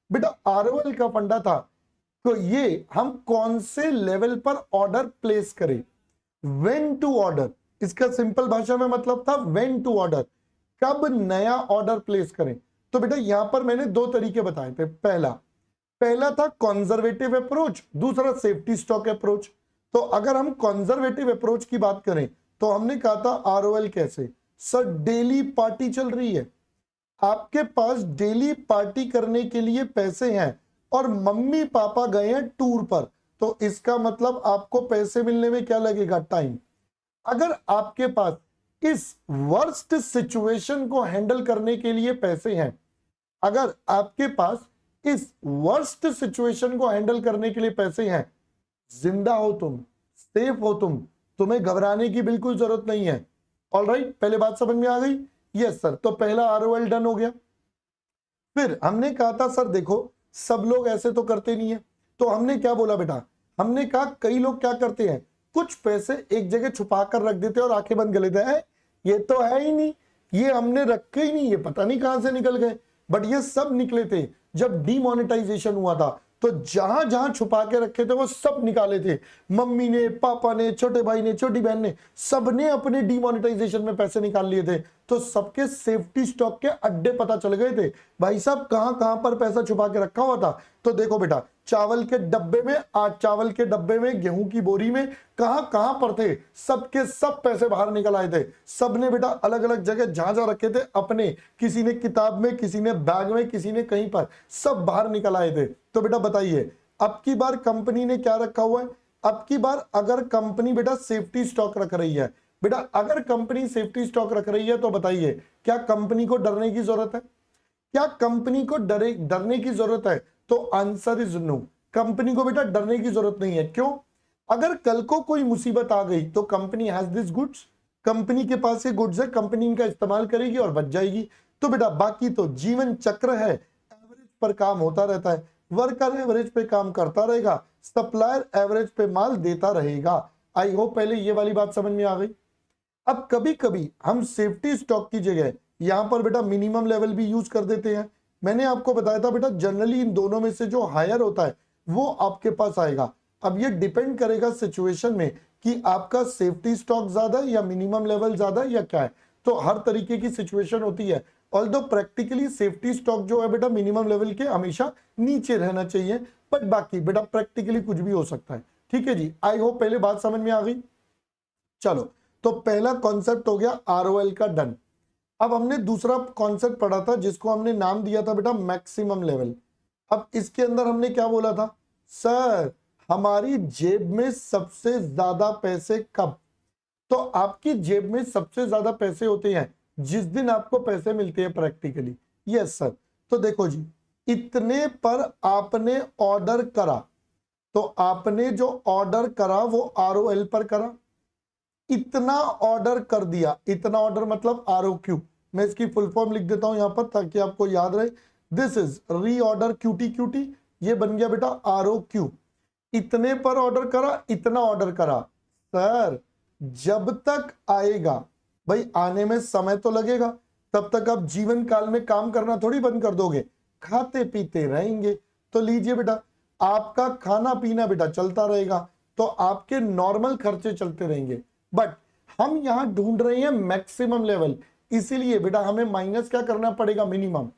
बेटा आरओएल का फंडा था तो ये हम कौन से लेवल पर ऑर्डर प्लेस करें, व्हेन टू ऑर्डर। इसका सिंपल भाषा में मतलब था व्हेन टू ऑर्डर, कब नया ऑर्डर प्लेस करें। तो बेटा यहां पर मैंने दो तरीके बताए थे। पहला था कंजर्वेटिव अप्रोच, दूसरा सेफ्टी स्टॉक अप्रोच। तो अगर हम कंजर्वेटिव अप्रोच की बात करें तो हमने कहा था आरओएल कैसे? सर डेली पार्टी चल रही है, आपके पास डेली पार्टी करने के लिए पैसे हैं और मम्मी पापा गए हैं टूर पर, तो इसका मतलब आपको पैसे मिलने में क्या लगेगा? टाइम। अगर आपके पास इस वर्स्ट सिचुएशन को हैंडल करने के लिए पैसे हैं, अगर आपके पास इस वर्स्ट सिचुएशन को हैंडल करने के लिए पैसे हैं, जिंदा हो तुम, सेफ हो तुम, तुम्हें घबराने की बिल्कुल जरूरत नहीं है। ऑलराइट, पहले बात समझ में आ गई? Yes sir. तो पहला आरओएल डन हो गया। फिर हमने कहा था सर देखो सब लोग ऐसे तो करते नहीं है, तो हमने क्या बोला बेटा? हमने कहा कई लोग क्या करते हैं, कुछ पैसे एक जगह छुपा कर रख देते और आंखें बंद कर लेते हैं, ये तो है ही नहीं, ये हमने रखे ही नहीं, ये पता नहीं कहां से निकल गए। बट ये सब निकले थे जब डीमोनेटाइजेशन हुआ था, तो जहां जहां छुपा के रखे थे वो सब निकाले थे। मम्मी ने, पापा ने, छोटे भाई ने, छोटी बहन ने, सबने अपने डीमोनेटाइजेशन में पैसे निकाल लिए थे। तो सबके सेफ्टी स्टॉक के अड्डे पता चल गए थे, भाई साहब कहां कहां पर पैसा छुपा के रखा हुआ था। तो देखो बेटा, चावल के डब्बे में, आज चावल के डब्बे में, गेहूं की बोरी में, कहां कहां पर थे, सबके सब पैसे बाहर निकल आए थे। सबने बेटा अलग अलग जगह जहां जहां रखे थे अपने, किसी ने किताब में, किसी ने बैग में, किसी ने कहीं पर, सब बाहर निकल आए थे। तो बेटा बताइए अब की बार कंपनी ने क्या रखा हुआ है? अब की बार अगर कंपनी बेटा सेफ्टी स्टॉक रख रही है, बेटा अगर कंपनी सेफ्टी स्टॉक रख रही है तो बताइए क्या कंपनी को डरने की जरूरत है? क्या कंपनी को डरने की जरूरत है? तो आंसर इज नो, कंपनी को बेटा डरने की जरूरत नहीं है। क्यों? अगर कल को कोई मुसीबत आ गई तो company has this goods, company के पास ये गुड्स है, कंपनी इनका इस्तेमाल करेगी और बच जाएगी। तो बेटा बाकी तो जीवन चक्र है, एवरेज पर काम होता रहता है, वर्कर एवरेज पे काम करता रहेगा, सप्लायर एवरेज पे माल देता रहेगा। आई होप पहले ये वाली बात समझ में आ गई। अब कभी कभी हम सेफ्टी स्टॉक की जगह यहां पर बेटा मिनिमम लेवल भी यूज कर देते हैं। मैंने आपको बताया था बेटा जनरली इन दोनों में से जो हायर होता है वो आपके पास आएगा। अब ये डिपेंड करेगा सिचुएशन में कि आपका सेफ्टी स्टॉक ज्यादा है या मिनिमम लेवल ज्यादा है या क्या है। तो हर तरीके की सिचुएशन होती है। ऑल्दो प्रैक्टिकली सेफ्टी स्टॉक जो है बेटा मिनिमम लेवल के हमेशा नीचे रहना चाहिए, बट बाकी बेटा प्रैक्टिकली कुछ भी हो सकता है। ठीक है जी, आई होप पहले बात समझ में आ गई। चलो, तो पहला कॉन्सेप्ट हो गया आरओएल का डन। अब हमने दूसरा कॉन्सेप्ट पढ़ा था जिसको हमने नाम दिया था बेटा मैक्सिमम लेवल। अब इसके अंदर हमने क्या बोला था? सर हमारी जेब में सबसे ज्यादा पैसे कब? तो आपकी जेब में सबसे ज्यादा पैसे होते हैं जिस दिन आपको पैसे मिलते हैं प्रैक्टिकली। Yes sir. तो देखो जी, इतने पर आपने ऑर्डर करा, तो आपने जो ऑर्डर करा वो आरओएल पर करा। इतना ऑर्डर कर दिया, इतना ऑर्डर मतलब आरओक्यू। मैं इसकी फुल फॉर्म लिख देता हूं यहां पर ताकि आपको याद रहे। This is reorder QT QT, ये बन गया बेटा आरओक्यू। इतने पर ऑर्डर करा, इतना ऑर्डर करा। सर जब तक आएगा, भाई आने में समय तो लगेगा, तब तक आप जीवन काल में काम करना थोड़ी बंद कर दोगे, खाते पीते रहेंगे। तो लीजिए बेटा, आपका खाना पीना बेटा चलता रहेगा, तो आपके नॉर्मल खर्चे चलते रहेंगे। बट हम यहां ढूंढ रहे हैं मैक्सिमम लेवल, इसीलिए बेटा हमें माइनस क्या करना पड़ेगा? मिनिमम।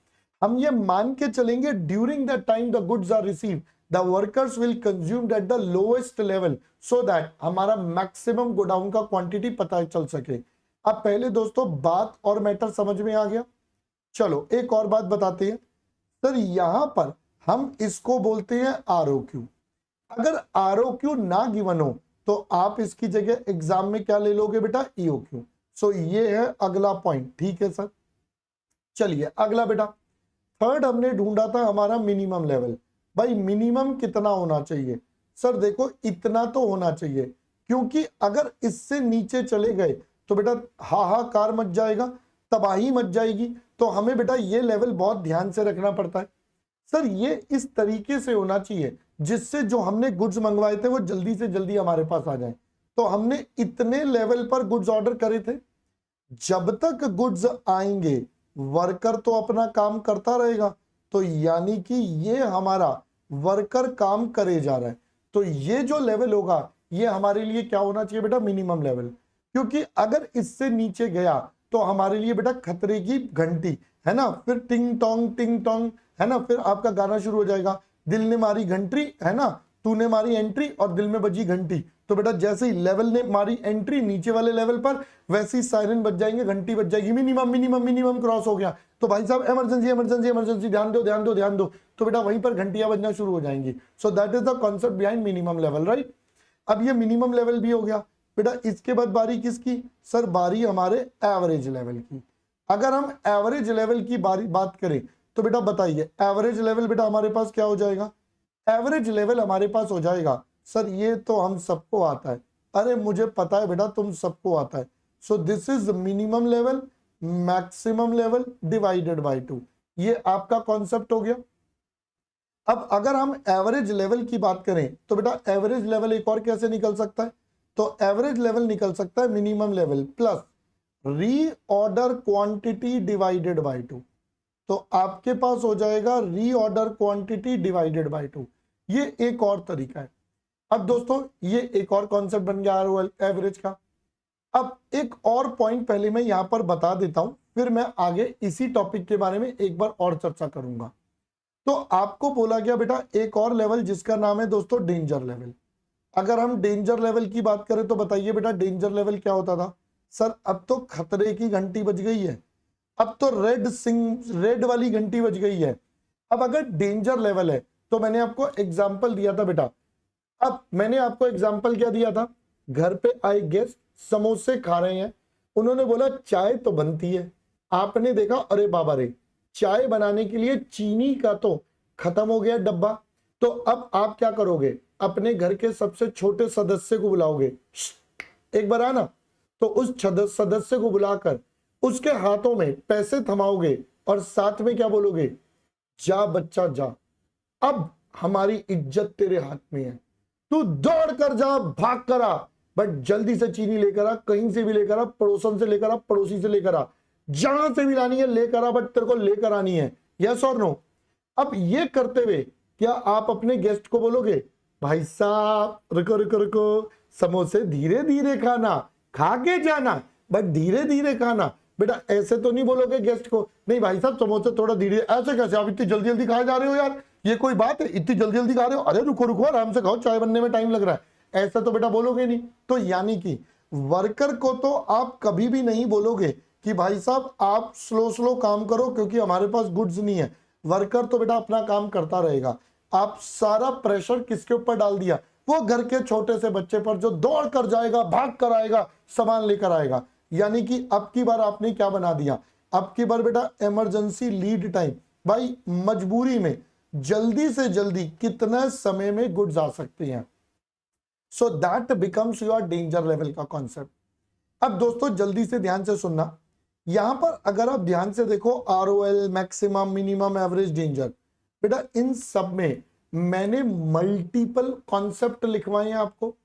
हम ये मान के चलेंगे during the time the goods are received the workers will consumed at the lowest level, so that हमारा मैक्सिमम गोडाउन का क्वांटिटी पता चल सके। अब पहले दोस्तों बात और मैटर समझ में आ गया। चलो एक और बात बताते हैं। सर यहां पर हम इसको बोलते हैं आरओक्यू। अगर आरओक्यू ना गिवन हो तो आप इसकी जगह एग्जाम में क्या ले लोगे बेटा? ईओक्यू। सो ये है अगला पॉइंट। ठीक है सर। चलिए अगला बेटा, थर्ड हमने ढूंढा था हमारा मिनिमम लेवल। भाई मिनिमम कितना होना चाहिए? सर देखो इतना तो होना चाहिए, क्योंकि अगर इससे नीचे चले गए तो बेटा हाहाकार मच जाएगा, तबाही मच जाएगी। तो हमें बेटा ये लेवल बहुत ध्यान से रखना पड़ता है। सर ये इस तरीके से होना चाहिए जिससे जो हमने गुड्स मंगवाए थे वो जल्दी से जल्दी हमारे पास आ जाए। तो हमने इतने लेवल पर गुड्स ऑर्डर करे थे, जब तक गुड्स आएंगे वर्कर तो अपना काम करता रहेगा। तो यानी कि ये हमारा वर्कर काम करे जा रहा है। तो ये जो लेवल होगा ये हमारे लिए क्या होना चाहिए बेटा, मिनिमम लेवल। क्योंकि अगर इससे नीचे गया तो हमारे लिए बेटा खतरे की घंटी है ना, फिर टिंग टोंग है ना, फिर आपका गाना शुरू हो जाएगा, दिल ने मारी घंटी है ना, तूने मारी एंट्री और दिल में बजी घंटी। तो बेटा जैसे ही लेवल ने मारी एंट्री नीचे वाले लेवल पर, वैसे ही सायरन बज जाएंगे, घंटी बज जाएगी, मिनिमम मिनिमम मिनिमम क्रॉस हो गया तो भाई साहब इमरजेंसी इमरजेंसी इमरजेंसी, ध्यान दो ध्यान दो ध्यान दो, तो बेटा वहीं पर घंटियां बजना शुरू हो जाएंगी। सो that is the concept behind minimum level, right. अब ये मिनिमम लेवल भी हो गया बेटा। इसके बाद बारी किसकी सर, बारी हमारे एवरेज लेवल की। अगर हम एवरेज लेवल की बात करें तो बेटा बताइए एवरेज लेवल बेटा हमारे पास क्या हो जाएगा, एवरेज लेवल हमारे पास हो जाएगा सर, ये तो हम सबको आता है, अरे मुझे पता है बेटा तुम सबको आता है। So this is minimum level maximum level divided by 2, ये आपका कॉन्सेप्ट हो गया। अब अगर हम एवरेज लेवल की बात करें तो बेटा एवरेज लेवल एक और कैसे निकल सकता है, तो एवरेज लेवल निकल सकता है minimum level plus reorder quantity divided by 2। तो आपके पास हो जाएगा रीऑर्डर क्वांटिटी डिवाइडेड बाय 2, ये एक और तरीका है। अब दोस्तों ये एक और कॉन्सेप्ट बन गया एवरेज का। अब एक और पॉइंट पहले मैं यहां पर बता देता हूं, फिर मैं आगे इसी टॉपिक के बारे में एक बार और चर्चा करूंगा। तो आपको बोला गया बेटा एक और लेवल जिसका नाम है दोस्तों डेंजर लेवल। अगर हम डेंजर लेवल की बात करें तो बताइए बेटा डेंजर लेवल क्या होता था सर, अब तो खतरे की घंटी बज गई है, अब तो रेड वाली घंटी बज गई है। अब अगर डेंजर लेवल है तो मैंने आपको एग्जांपल दिया था बेटा, अब मैंने आपको एग्जांपल क्या दिया था, घर पे आए गेस्ट समोसे खा रहे हैं, उन्होंने बोला चाय तो बनती है, आपने देखा अरे बाबा रे चाय बनाने के लिए चीनी का तो खत्म हो गया डब्बा, तो अब आप क्या करोगे, अपने घर के सबसे छोटे सदस्य को बुलाओगे, एक बार आना, तो उस सदस्य को बुलाकर उसके हाथों में पैसे थमाओगे और साथ में क्या बोलोगे, जा बच्चा जा, अब हमारी इज्जत तेरे हाथ में है, तू दौड़ कर जा, भाग कर आ, बट जल्दी से चीनी लेकर आ, कहीं से भी लेकर आ, पड़ोसन से लेकर आ, पड़ोसी से लेकर आ, जहां से भी लानी है लेकर आ, बट तेरे को लेकर आनी है, यस और नो। अब ये करते हुए क्या आप अपने गेस्ट को बोलोगे भाई साहब रुको रुको रुको, समोसे धीरे धीरे खाना, खा के जाना बट धीरे धीरे खाना, बेटा ऐसे तो नहीं बोलोगे गेस्ट को, नहीं भाई साहब समोसे थोड़ा धीरे, ऐसे कैसे आप इतनी जल्दी जल्दी खाए जा रहे हो यार, ये कोई बात है इतनी जल्दी जल्दी खा रहे हो, अरे रुको रुको आराम से खाओ, चाय बनने में टाइम लग रहा है, ऐसा तो बेटा बोलोगे नहीं। तो यानी कि वर्कर को तो आप कभी भी नहीं बोलोगे कि भाई साहब आप स्लो स्लो काम करो क्योंकि हमारे पास गुड्स नहीं है, वर्कर तो बेटा अपना काम करता रहेगा। आप सारा प्रेशर किसके ऊपर डाल दिया, वो घर के छोटे से बच्चे पर जो दौड़ कर जाएगा, भाग कर आएगा, सामान लेकर आएगा। यानी कि अब की बार आपने क्या बना दिया, अब की बार बेटा इमरजेंसी लीड टाइम, भाई मजबूरी में जल्दी से जल्दी कितने समय में गुड्स आ सकते हैं, so that becomes your danger level का कॉन्सेप्ट। अब दोस्तों जल्दी से ध्यान से सुनना, यहां पर अगर आप ध्यान से देखो ROL maximum minimum average danger, बेटा इन सब में मैंने मल्टीपल कॉन्सेप्ट लिखवाए हैं आपको।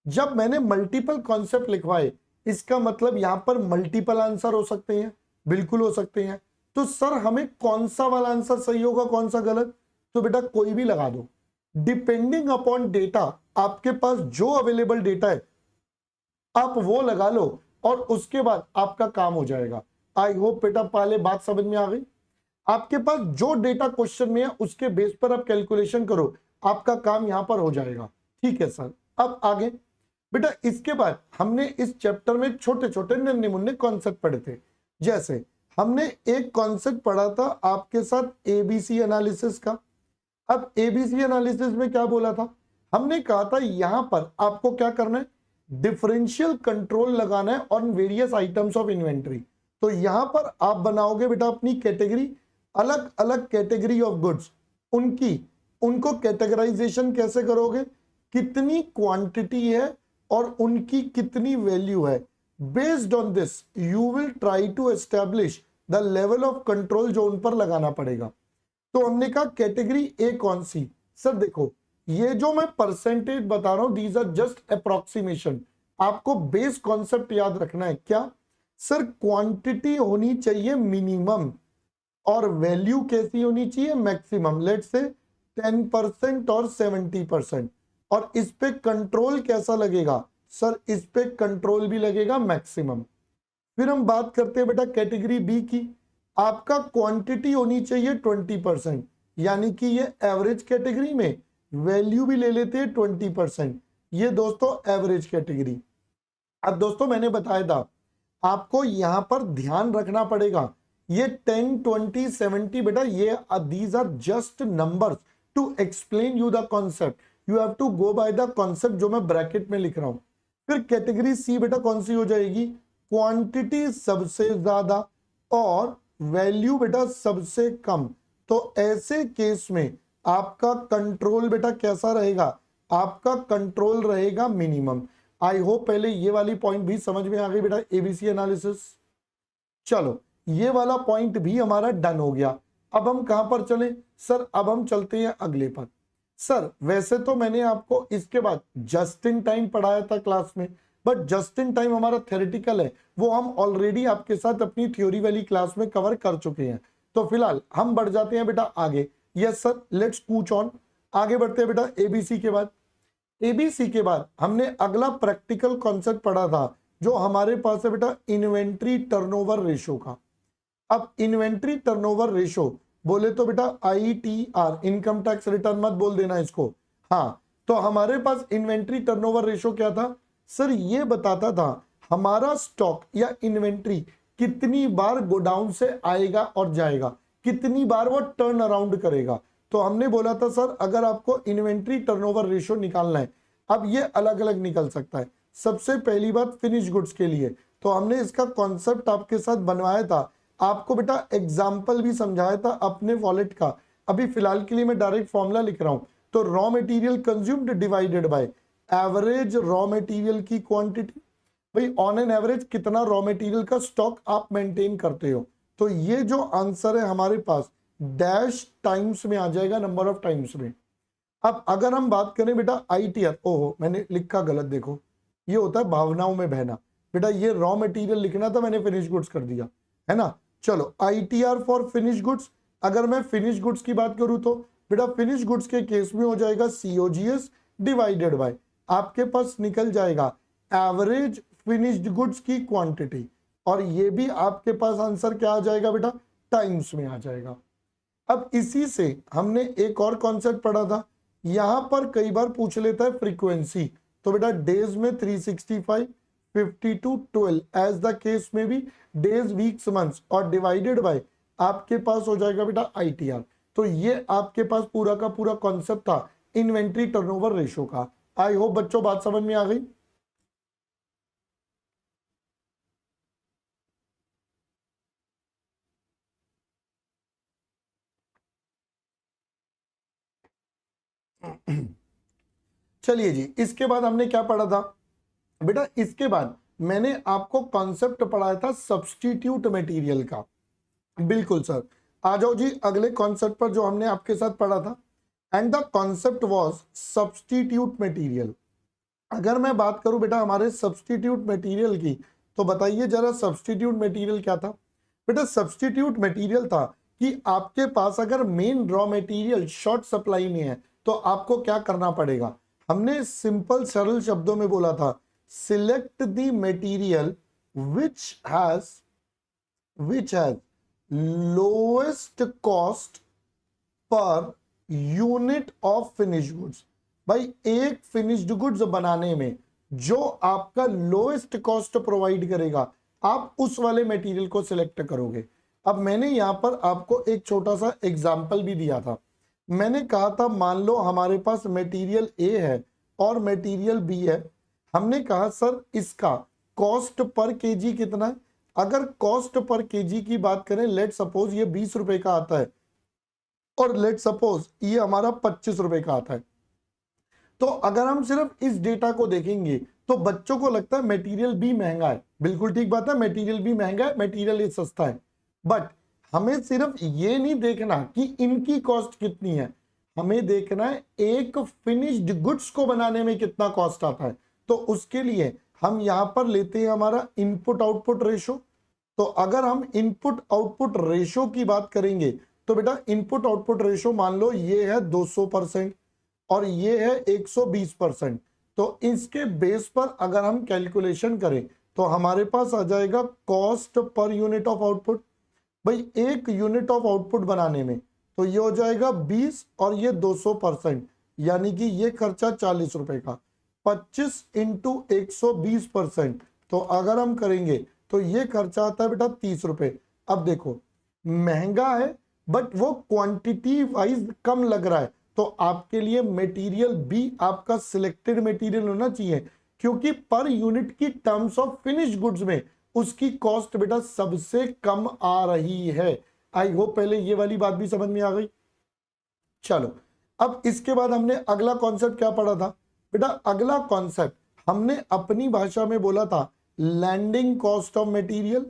जब मैंने मल्टीपल कॉन्सेप्ट लिखवाए इसका मतलब यहां पर मल्टीपल आंसर हो सकते हैं, बिल्कुल हो सकते हैं। तो सर हमें कौन सा वाला आंसर सही होगा कौन सा गलत, तो बेटा कोई भी लगा दो, डिपेंडिंग अपॉन डेटा, आपके पास जो अवेलेबल डेटा है आप वो लगा लो और उसके बाद आपका काम हो जाएगा। आई होप बेटा पहले बात समझ में आ गई। आपके पास जो डेटा क्वेश्चन में है उसके बेस पर आप कैलकुलेशन करो, आपका काम यहां पर हो जाएगा। ठीक है सर, अब आगे बेटा इसके बाद हमने इस चैप्टर में छोटे छोटे नन्हे मुन्ने कॉन्सेप्ट पढ़े थे। जैसे हमने एक कॉन्सेप्ट पढ़ा था आपके साथ एबीसी एनालिसिस का। अब एबीसी एनालिसिस में क्या बोला था, हमने कहा था यहां पर आपको क्या करना है, डिफरेंशियल कंट्रोल लगाना है on various items of inventory. तो यहां पर आप बनाओगे बेटा अपनी कैटेगरी, अलग अलग कैटेगरी ऑफ गुड्स, उनको कैटेगराइजेशन कैसे करोगे, कितनी क्वांटिटी है और उनकी कितनी वैल्यू है। Based on this you will try to establish the level of control जो उन पर लगाना पड़ेगा। तो हमने कहा कैटेगरी ए कौन सी, सर देखो ये जो मैं परसेंटेज बता रहा हूं दीज आर जस्ट अप्रोक्सीमेशन। आपको बेस कॉन्सेप्ट याद रखना है। क्या सर? क्वांटिटी होनी चाहिए मिनिमम और वैल्यू कैसी होनी चाहिए? मैक्सिमम। लेट्स से 10% और 70%। और इस पे कंट्रोल कैसा लगेगा? सर इस पे कंट्रोल भी लगेगा मैक्सिमम। फिर हम बात करते हैं बेटा कैटेगरी बी की। आपका क्वांटिटी होनी चाहिए 20%, यानी कि ये एवरेज कैटेगरी में, वैल्यू भी ले लेते हैं 20%। ये दोस्तों एवरेज कैटेगरी। अब दोस्तों मैंने बताया था आपको यहां पर ध्यान रखना पड़ेगा, ये 10, 20, 70 बेटा ये these are just numbers to explain you the concept. You have to go by the concept जो मैं ब्रैकेट में लिख रहा हूं। फिर कैटेगरी सी बेटा कौन सी हो जाएगी? क्वांटिटी सबसे ज्यादा और वैल्यू बेटा सबसे कम। तो ऐसे केस में आपका कंट्रोल बेटा कैसा रहेगा? आपका कंट्रोल रहेगा मिनिमम। आई होप पहले ये वाली पॉइंट भी समझ में आ गई बेटा, एबीसी एनालिसिस। चलो ये वाला पॉइंट भी हमारा डन हो गया। अब हम कहां पर चले? सर अब हम चलते हैं अगले पर। सर वैसे तो मैंने आपको इसके बाद जस्ट इन टाइम पढ़ाया था क्लास में, बट जस्ट इन टाइम हमारा थ्योरेटिकल है, वो हम ऑलरेडी आपके साथ अपनी थ्योरी वाली क्लास में कवर कर चुके हैं। तो फिलहाल हम बढ़ जाते हैं बेटा आगे। यस सर, लेट्स पूछ ऑन। आगे बढ़ते हैं बेटा एबीसी के बाद। एबीसी के बाद हमने अगला प्रैक्टिकल कॉन्सेप्ट पढ़ा था जो हमारे पास है बेटा इन्वेंट्री टर्नओवर रेशो का। अब इन्वेंट्री टर्नओवर रेशो बोले तो बेटा ITR, इनकम टैक्स रिटर्न मत बोल देना इसको। हाँ, तो हमारे पास इन्वेंट्री टर्नओवर रेशो क्या था? सर ये बताता था हमारा स्टॉक या इन्वेंट्री कितनी बार गोडाउन से आएगा और जाएगा, कितनी बार वो टर्न अराउंड करेगा। तो हमने बोला था सर अगर आपको इन्वेंट्री टर्नओवर रेशो निकालना है, अब ये अलग अलग निकल सकता है। सबसे पहली बात फिनिश गुड्स के लिए तो हमने इसका कॉन्सेप्ट आपके साथ बनवाया था, आपको बेटा एग्जाम्पल भी समझाया था अपने वॉलेट का। अभी फिलहाल के लिए मैं डायरेक्ट फॉर्मूला लिख रहा हूं। तो raw material consumed divided by average raw material की क्वांटिटी। भाई ऑन एन एवरेज कितना रॉ मटेरियल का स्टॉक आप मेंटेन करते हो। तो ये जो आंसर है हमारे पास डैश टाइम्स में आ जाएगा, नंबर ऑफ टाइम्स में। अब अगर हम बात करें बेटा ITR, ओहो मैंने लिखा गलत, देखो ये होता है भावनाओं में बहना बेटा, ये रॉ मटेरियल लिखना था मैंने फिनिश गुड्स कर दिया है ना। चलो ITR फॉर फिनिश गुड्स। अगर मैं फिनिश गुड्स की बात करूं तो बेटा फिनिश गुड्स के केस में हो जाएगा COGS डिवाइडेड बाय, आपके पास निकल जाएगा एवरेज फिनिश्ड गुड्स की क्वांटिटी, और ये भी आपके पास आंसर क्या आ जाएगा बेटा? टाइम्स में आ जाएगा। अब इसी से हमने एक और कॉन्सेप्ट पढ़ा था, यहां पर कई बार पूछ लेता है फ्रीक्वेंसी। तो बेटा डेज में 365, 52, 12 एज द केस में भी, डेज वीक्स मंथ्स और डिवाइडेड बाय आपके पास हो जाएगा बेटा ITR। तो ये आपके पास पूरा का पूरा कॉन्सेप्ट था इन्वेंट्री टर्नओवर रेशो का। आई होप बच्चों बात समझ में आ गई। चलिए जी, इसके बाद हमने क्या पढ़ा था बेटा? इसके बाद मैंने आपको कॉन्सेप्ट पढ़ाया था सब्स्टिट्यूट मटेरियल का। बिल्कुल सर, आ जाओ जी अगले कॉन्सेप्ट पर जो हमने आपके साथ पढ़ा था, and the concept was substitute material. अगर मैं बात करूं बेटा हमारे सब्स्टिट्यूट मटेरियल की, तो बताइए जरा सब्स्टिट्यूट मटेरियल क्या था? बेटा सब्स्टिट्यूट मटेरियल था कि आपके पास अगर main raw material short supply में है तो आपको क्या करना पड़ेगा? हमने सिंपल सरल शब्दों में बोला था select the material which has lowest cost per unit of finish goods. भाई एक फिनिश्ड गुड्स बनाने में जो आपका लोएस्ट कॉस्ट प्रोवाइड करेगा, आप उस वाले मटेरियल को सिलेक्ट करोगे। अब मैंने यहां पर आपको एक छोटा सा एग्जांपल भी दिया था। मैंने कहा था मान लो हमारे पास मटेरियल A है और मटेरियल B है। हमने कहा सर इसका कॉस्ट पर केजी कितना है? अगर कॉस्ट पर केजी की बात करें, लेट सपोज ये 20 रुपए का आता है और लेट सपोज ये हमारा 25 रुपए का आता है। तो अगर हम सिर्फ इस डेटा को देखेंगे तो बच्चों को लगता है मटेरियल बी महंगा है। बिल्कुल ठीक बात है, मटेरियल बी महंगा है, मटेरियल ए सस्ता है। बट हमें सिर्फ ये नहीं देखना कि इनकी कॉस्ट कितनी है, हमें देखना है एक फिनिश्ड गुड्स को बनाने में कितना कॉस्ट आता है। तो उसके लिए हम यहां पर लेते हैं हमारा इनपुट आउटपुट रेशो। तो अगर हम इनपुट आउटपुट रेशो की बात करेंगे तो बेटा इनपुट आउटपुट रेशो मान लो ये है 200% और ये है 120%। तो इसके बेस पर अगर हम कैलकुलेशन करें तो हमारे पास आ जाएगा cost per unit of output. भाई एक यूनिट ऑफ आउटपुट बनाने में तो ये हो जाएगा 20 और ये 200%, यानी कि ये खर्चा 40 रुपए का। 25 इंटू 120%, तो अगर हम करेंगे तो ये खर्चा आता है बेटा 30 रुपए। अब देखो महंगा है बट वो क्वांटिटी वाइज कम लग रहा है, तो आपके लिए मटेरियल भी आपका सिलेक्टेड मटेरियल होना चाहिए, क्योंकि पर यूनिट की टर्म्स ऑफ फिनिश गुड्स में उसकी कॉस्ट बेटा सबसे कम आ रही है। आई होप पहले ये वाली बात भी समझ में आ गई। चलो अब इसके बाद हमने अगला कॉन्सेप्ट क्या पढ़ा था बेटा? अगला कॉन्सेप्ट हमने अपनी भाषा में बोला था landing cost of material.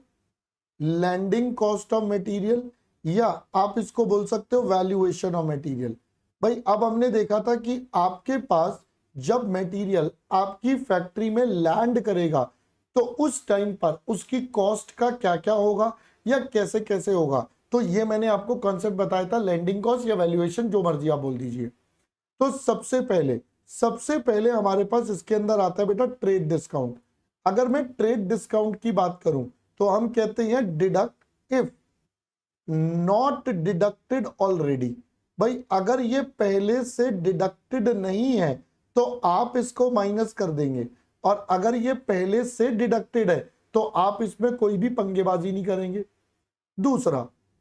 Landing cost of material, या आप इसको बोल सकते हो वैल्यूएशन ऑफ मटेरियल। भाई अब हमने देखा था कि आपके पास जब मटेरियल आपकी फैक्ट्री में लैंड करेगा तो उस टाइम पर उसकी कॉस्ट का क्या क्या होगा या कैसे कैसे होगा। तो ये मैंने आपको कॉन्सेप्ट बताया था, लैंडिंग कॉस्ट या वैल्यूएशन, जो मर्जी आप बोल दीजिए। तो सबसे पहले हमारे पास इसके अंदर आता है बेटा ट्रेड डिस्काउंट। अगर मैं ट्रेड डिस्काउंट की बात करूं तो हम कहते हैं deduct if not deducted already. भाई अगर ये पहले से डिडक्टेड नहीं है तो आप इसको माइनस कर देंगे, और अगर ये पहले से डिडक्टेड है तो आप इसमें कोई भी पंगेबाजी नहीं करेंगे।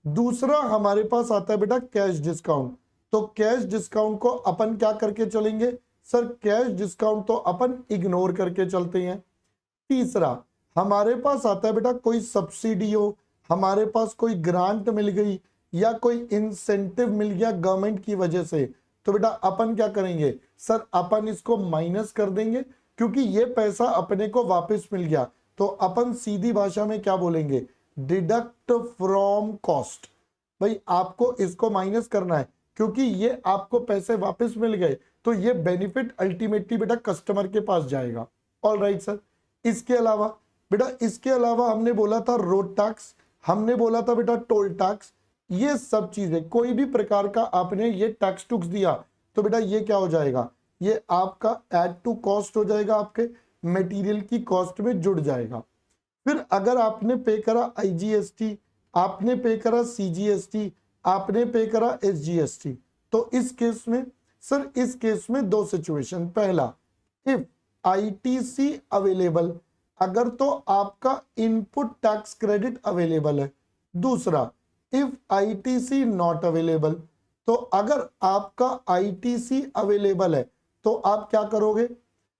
दूसरा हमारे पास आता है बेटा कैश डिस्काउंट। तो कैश डिस्काउंट को अपन क्या करके चलेंगे सर? कैश डिस्काउंट तो अपन इग्नोर करके चलते हैं। तीसरा हमारे पास आता है बेटा कोई सब्सिडी हो, हमारे पास कोई ग्रांट मिल गई या कोई इंसेंटिव मिल गया गवर्नमेंट की वजह से, तो बेटा अपन क्या करेंगे सर? अपन इसको माइनस कर देंगे, क्योंकि ये पैसा अपने को वापस मिल गया। तो अपन सीधी भाषा में क्या बोलेंगे? Deduct from cost. भाई आपको इसको माइनस करना है, क्योंकि ये आपको पैसे वापस मिल गए, तो ये बेनिफिट अल्टीमेटली बेटा कस्टमर के पास जाएगा। All right sir. इसके अलावा हमने बोला था रोड टैक्स, हमने बोला था बेटा टोल टैक्स। ये सब चीजें, कोई भी प्रकार का आपने ये टैक्स टुक्स दिया तो बेटा ये क्या हो जाएगा? ये आपका ऐड टू कॉस्ट हो जाएगा, आपके मटेरियल की कॉस्ट में जुड़ जाएगा। फिर अगर आपने पे करा आईजीएसटी, आपने पे करा सीजीएसटी, आपने पे करा एसजीएसटी, तो इस केस में दो सिचुएशन। पहला, इफ आईटीसी अवेलेबल, अगर तो आपका इनपुट टैक्स क्रेडिट अवेलेबल है। दूसरा, इफ आईटीसी नॉट अवेलेबल, तो अगर आपका आईटीसी अवेलेबल है तो आप क्या करोगे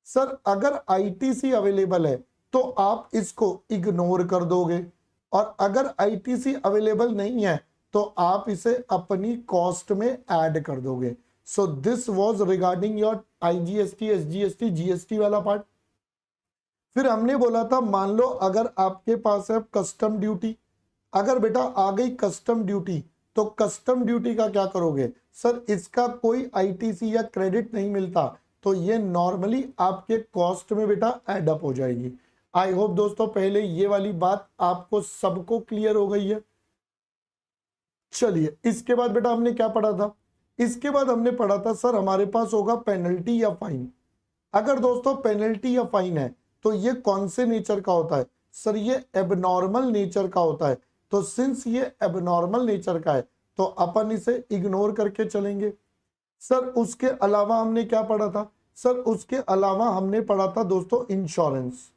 सर? अगर आईटीसी अवेलेबल है तो आप इसको इग्नोर कर दोगे, और अगर आईटीसी अवेलेबल नहीं है तो आप इसे अपनी कॉस्ट में ऐड कर दोगे। So this was regarding your IGST, SGST, GST वाला पार्ट। फिर हमने बोला था मान लो अगर आपके पास है कस्टम ड्यूटी, अगर बेटा आ गई कस्टम ड्यूटी, तो कस्टम ड्यूटी का क्या करोगे सर? इसका कोई आईटीसी या क्रेडिट नहीं मिलता, तो ये नॉर्मली आपके कॉस्ट में बेटा ऐड अप हो जाएगी। आई होप दोस्तों पहले ये वाली बात आपको सबको क्लियर हो गई है। चलिए इसके बाद बेटा हमने क्या पढ़ा था? इसके बाद हमने पढ़ा था सर हमारे पास होगा पेनल्टी या फाइन। अगर दोस्तों पेनल्टी या फाइन है तो ये कौन से नेचर का होता है सर? ये एबनॉर्मल नेचर का होता है। तो सिंस ये एबनॉर्मल नेचर का है तो अपन इसे इग्नोर करके चलेंगे। सर उसके अलावा हमने क्या पढ़ा था? सर उसके अलावा हमने पढ़ा था दोस्तों इंश्योरेंस।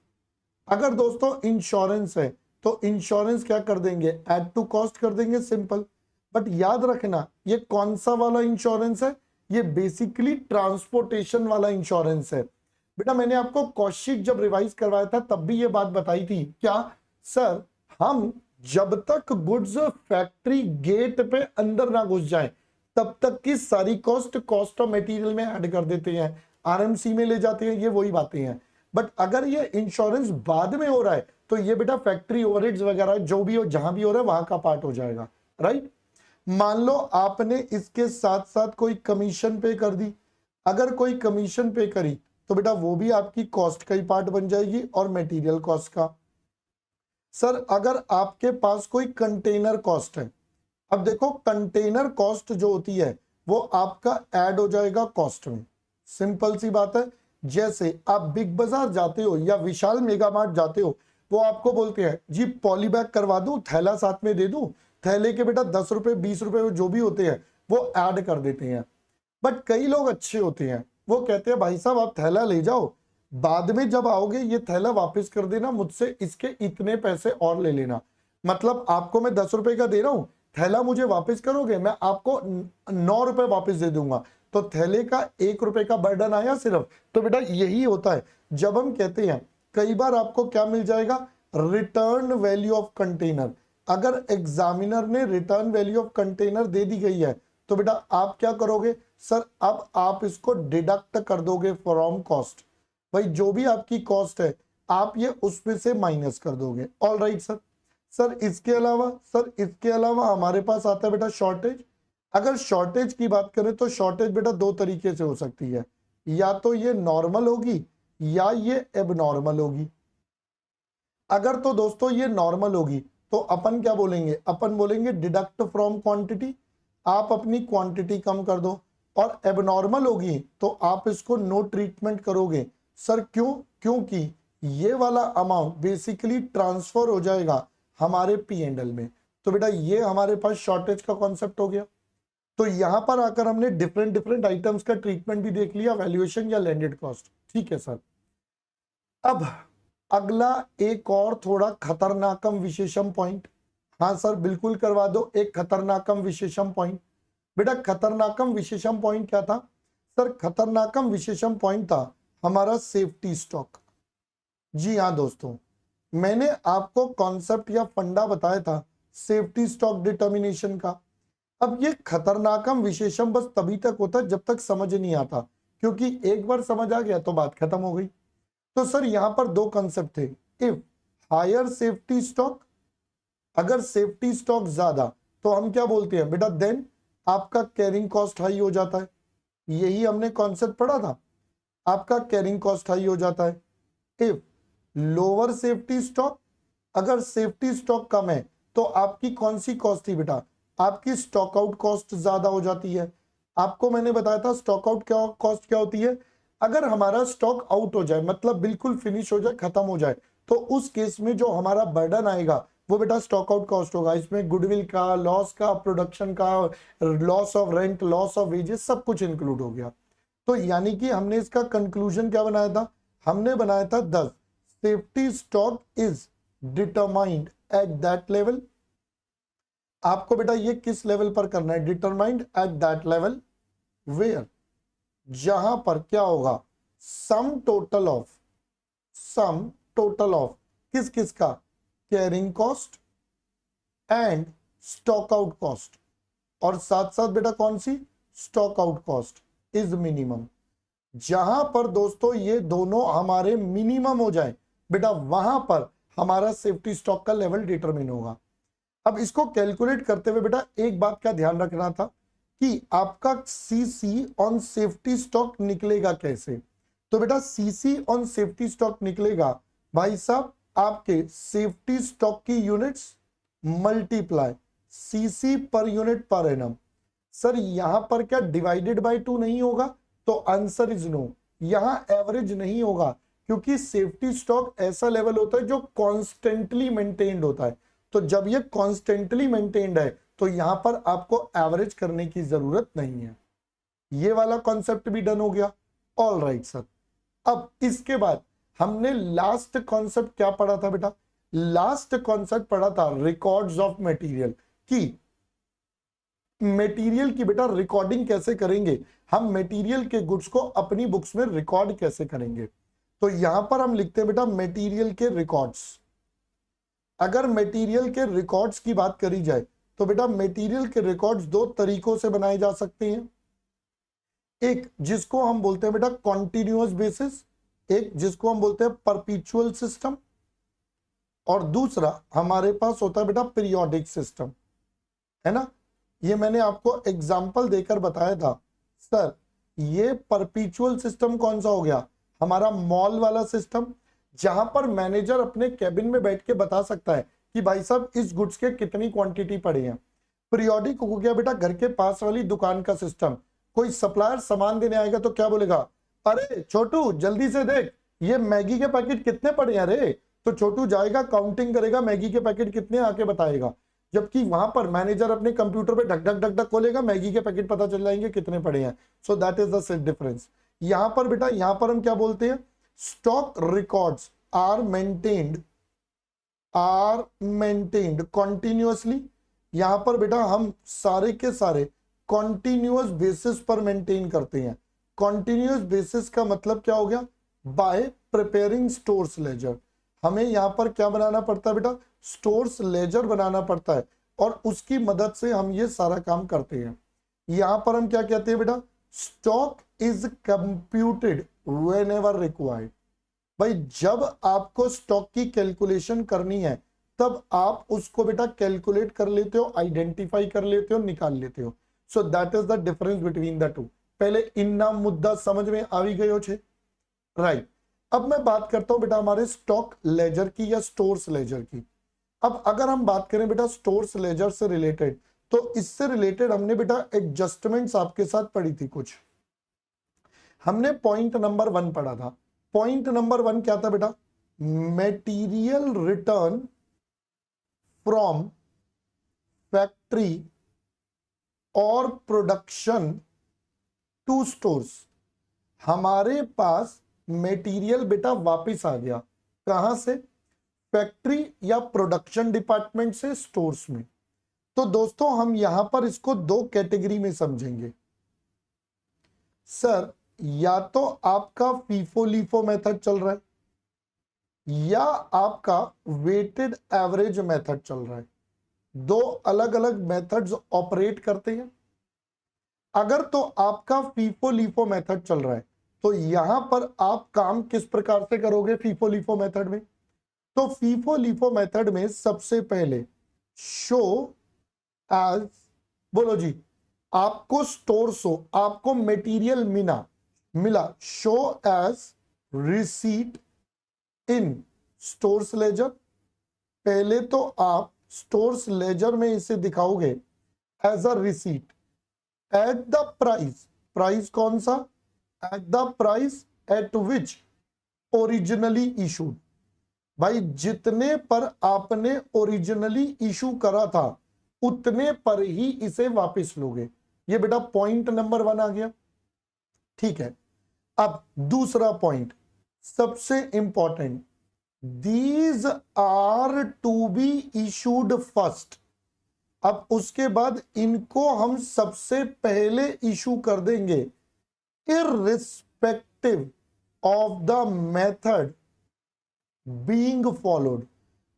अगर दोस्तों इंश्योरेंस है तो इंश्योरेंस क्या कर देंगे? ऐड टू कॉस्ट कर देंगे, सिंपल। बट याद रखना ये कौन सा वाला इंश्योरेंस है? ये बेसिकली ट्रांसपोर्टेशन वाला इंश्योरेंस है। बेटा मैंने आपको कॉस्टशीट जब रिवाइज करवाया था तब भी ये बात बताई थी, क्या सर? हम जब तक गुड्स फैक्ट्री गेट पे अंदर ना घुस जाए तब तक की सारी कॉस्ट ऑफ मटेरियल में ऐड कर देते हैं, आरएमसी में ले जाते हैं, ये वही बातें हैं। बट अगर ये इंश्योरेंस बाद में हो रहा है तो ये बेटा फैक्ट्री ओवरहेड्स वगैरह जो भी हो, जहां भी हो रहा है वहां का पार्ट हो जाएगा, राइट। मान लो आपने इसके साथ साथ कोई कमीशन पे कर दी, अगर कोई कमीशन पे करी तो बेटा वो भी आपकी कॉस्ट का ही पार्ट बन जाएगी और मटेरियल कॉस्ट का। सर अगर आपके पास कोई कंटेनर कॉस्ट है, अब देखो कंटेनर कॉस्ट जो होती है वो आपका ऐड हो जाएगा कॉस्ट में। सिंपल सी बात है, जैसे आप बिग बाजार जाते हो या विशाल मेगा मार्ट जाते हो, वो आपको बोलते हैं जी पॉली बैग करवा दूं, थैला साथ में दे दूं, थैले के बेटा 10 रुपए 20 रुपए जो भी होते हैं वो ऐड कर देते हैं। बट कई लोग अच्छे होते हैं, वो कहते हैं भाई साहब आप थैला ले जाओ, बाद में जब आओगे ये थैला वापस कर देना, मुझसे इसके इतने पैसे और ले लेना। मतलब आपको मैं 10 रुपए का दे रहा हूं, थैला मुझे वापस करोगे मैं आपको 9 रुपए वापस दे दूंगा, तो थैले का 1 रुपए का बर्डन आया सिर्फ। तो बेटा यही होता है जब हम कहते हैं, कई बार आपको क्या मिल जाएगा, रिटर्न वैल्यू ऑफ कंटेनर। अगर एग्जामिनर ने रिटर्न वैल्यू ऑफ कंटेनर दे दी गई है तो बेटा आप क्या करोगे, सर अब आप इसको डिडक्ट कर दोगे फ्रॉम कॉस्ट। भाई जो भी आपकी कॉस्ट है आप ये उसमें से माइनस कर दोगे। All right sir. सर इसके अलावा हमारे पास आता है बेटा शॉर्टेज। अगर शॉर्टेज की बात करें तो शॉर्टेज बेटा दो तरीके से हो सकती है, या तो ये नॉर्मल होगी या ये एबनॉर्मल होगी। अगर तो दोस्तों ये नॉर्मल होगी तो अपन क्या बोलेंगे, अपन बोलेंगे डिडक्ट फ्रॉम क्वांटिटी, आप अपनी क्वांटिटी कम कर दो। और एबनॉर्मल होगी तो आप इसको नो ट्रीटमेंट करोगे। सर क्यों, क्योंकि ये वाला अमाउंट बेसिकली ट्रांसफर हो जाएगा हमारे P&L में। तो बेटा ये हमारे पास शॉर्टेज का कॉन्सेप्ट हो गया। तो यहां पर आकर हमने डिफरेंट आइटम्स का ट्रीटमेंट भी देख लिया, वैल्यूएशन या लैंडेड कॉस्ट। ठीक है सर। अब अगला एक और थोड़ा खतरनाकम विशेषम पॉइंट। हाँ सर बिल्कुल करवा दो एक खतरनाकम विशेषम पॉइंट। बेटा खतरनाकम विशेषम पॉइंट क्या था, सर खतरनाकम विशेषम पॉइंट था हमारा सेफ्टी स्टॉक। जी हाँ दोस्तों, मैंने आपको कॉन्सेप्ट या फंडा बताया था सेफ्टी स्टॉक डिटर्मिनेशन का। अब ये खतरनाकम विशेषम बस तभी तक होता है जब तक समझ नहीं आता, क्योंकि एक बार समझ आ गया तो बात खत्म हो गई। तो सर यहां पर दो कंसेप्ट थे, इफ हायर सेफ्टी स्टॉक, अगर सेफ्टी स्टॉक ज्यादा तो हम क्या बोलते हैं बेटा, देन आपका कैरिंग कॉस्ट हाई हो जाता है। यही हमने कॉन्सेप्ट पढ़ा था, आपका कैरिंग कॉस्ट हाई हो जाता है। इफ लोअर सेफ्टी स्टॉक, अगर सेफ्टी स्टॉक कम है तो आपकी कौन सी कॉस्ट थी बेटा, आपकी स्टॉक आउट कॉस्ट ज्यादा हो जाती है। आपको मैंने बताया था स्टॉक आउट क्या कॉस्ट क्या होती है, अगर हमारा स्टॉक आउट हो जाए मतलब बिल्कुल फिनिश हो जाए, खत्म हो जाए, तो उस केस में जो हमारा बर्डन आएगा वो बेटा स्टॉक आउट कॉस्ट होगा। इसमें गुडविल का लॉस का, प्रोडक्शन का, loss of rent, loss of wages, सब कुछ इंक्लूड हो गया। तो यानी कि हमने इसका कंक्लूजन क्या बनाया था, हमने बनाया था 10 safety stock is determined at that level. आपको बेटा ये किस लेवल पर करना है, determined at that level where, जहां पर क्या होगा, सम टोटल ऑफ किस किस का, carrying cost and stock out cost, और साथ साथ बेटा कौन सी, stock out cost is minimum. जहां पर दोस्तों ये दोनों हमारे मिनिमम हो जाए बेटा, वहां पर हमारा सेफ्टी स्टॉक का लेवल डिटरमिन होगा। अब इसको कैलकुलेट करते हुए बेटा एक बात का ध्यान रखना था कि आपका सीसी ऑन सेफ्टी स्टॉक निकलेगा कैसे। तो बेटा सीसी ऑन सेफ्टी स्टॉक निकलेगा भाई साहब आपके सेफ्टी स्टॉक की units multiply CC per unit per annum. Sir यहां पर क्या डिवाइडेड बाय 2 नहीं होगा, तो आंसर इज नो। यहां एवरेज नहीं होगा क्योंकि सेफ्टी स्टॉक ऐसा लेवल होता है जो कॉन्स्टेंटली मेंटेन्ड होता है। तो जब ये कॉन्स्टेंटली मेंटेन्ड है तो यहां पर आपको एवरेज करने की जरूरत नहीं है। ये वाला कॉन्सेप्ट भी डन हो गया। All right sir. अब इसके बाद हमने लास्ट कॉन्सेप्ट क्या पढ़ा था बेटा, लास्ट कॉन्सेप्ट पढ़ा था रिकॉर्ड्स ऑफ मटेरियल की। मटेरियल की बेटा रिकॉर्डिंग कैसे करेंगे, हम मटेरियल के गुड्स को अपनी बुक्स में रिकॉर्ड कैसे करेंगे। तो यहां पर हम लिखते हैं बेटा मटेरियल के रिकॉर्ड्स। अगर मटेरियल के रिकॉर्ड्स की बात करी जाए तो बेटा मटेरियल के रिकॉर्ड्स दो तरीकों से बनाए जा सकते हैं, एक जिसको हम बोलते हैं बेटा कॉन्टिन्यूअस बेसिस, एक जिसको हम बोलते हैं परपेचुअल सिस्टम, और दूसरा हमारे पास होता है बेटा पीरियोडिक सिस्टम, है ना। ये मैंने आपको एग्जाम्पल देकर बताया था। सर ये परपीचुअल सिस्टम कौन सा हो गया? हमारा मॉल वाला सिस्टम, जहां पर मैनेजर अपने कैबिन में बैठ के बता सकता है कि भाई साहब इस गुड्स के कितनी क्वांटिटी पड़ी है। पीरियोडिक हो गया बेटा घर के पास वाली दुकान का सिस्टम। कोई सप्लायर सामान देने आएगा तो क्या बोलेगा? अरे छोटू जल्दी से देख ये मैगी के पैकेट कितने पड़े हैं रे। तो छोटू जाएगा काउंटिंग करेगा मैगी के पैकेट कितने आके बताएगा। जबकि वहां पर मैनेजर अपने कंप्यूटर पे ढक ढक ढक ढक खोलेगा, मैगी के पैकेट पता चल जाएंगे कितने पड़े हैं। So that is the difference. यहां पर बेटा यहां पर हम क्या बोलते हैं? Stock records are maintained continuously. यहां पर बेटा हम सारे के सारे कॉन्टिन्यूअस बेसिस पर मेंटेन करते हैं। कॉन्टिन्यूअस बेसिस का मतलब क्या हो गया? Bye preparing stores ledger. हमें यहां पर क्या बनाना पड़ता है बेटा? स्टोर्स लेजर बनाना पड़ता है और उसकी मदद से हम ये सारा काम करते हैं। यहां पर हम क्या कहते हैं बेटा? Stock is computed when ever required. भाई जब आपको स्टॉक की कैलकुलेशन करनी है तब आप उसको बेटा कैलकुलेट कर लेते हो, आइडेंटिफाई कर लेते हो, निकाल लेते हो। सो that is the difference between the two. पहले इन्ना मुद्दा समझ में आ गयो छे, राइट। अब मैं बात करता हूं बेटा हमारे स्टॉक लेजर की या स्टोर्स लेजर की। अब अगर हम बात करें बेटा स्टोर्स लेजर से रिलेटेड, तो इससे रिलेटेड हमने बेटा एडजस्टमेंट्स आपके साथ पढ़ी थी कुछ। हमने पॉइंट नंबर 1 पढ़ा था। पॉइंट नंबर 1 क्या था बेटा? मटेरियल रिटर्न फ्रॉम फैक्ट्री और प्रोडक्शन टू स्टोर्स। हमारे पास मटेरियल बेटा वापस आ गया, कहां से? फैक्ट्री या प्रोडक्शन डिपार्टमेंट से स्टोर्स में। तो दोस्तों हम यहां पर इसको दो कैटेगरी में समझेंगे। सर या तो आपका फीफो लीफो मेथड चल रहा है या आपका वेटेड एवरेज मेथड चल रहा है। दो अलग अलग मेथड्स ऑपरेट करते हैं। अगर तो आपका फीफो लीफो मेथड चल रहा है तो यहां पर आप काम किस प्रकार से करोगे? फीफो लीफो मेथड में तो फीफो लीफो मेथड में सबसे पहले शो एज, बोलो जी, आपको स्टोर्स हो, आपको मटेरियल मिला, show as receipt in stores ledger. पहले तो आप स्टोर्स लेजर में इसे दिखाओगे as a receipt at the price. Price कौन सा? At the price at which originally issued. भाई जितने पर आपने ओरिजिनली इशू करा था उतने पर ही इसे वापस लोगे। ये बेटा पॉइंट नंबर 1 आ गया, ठीक है। अब दूसरा पॉइंट सबसे important, these are to be issued first. अब उसके बाद इनको हम सबसे पहले इशू कर देंगे irrespective of the method being followed.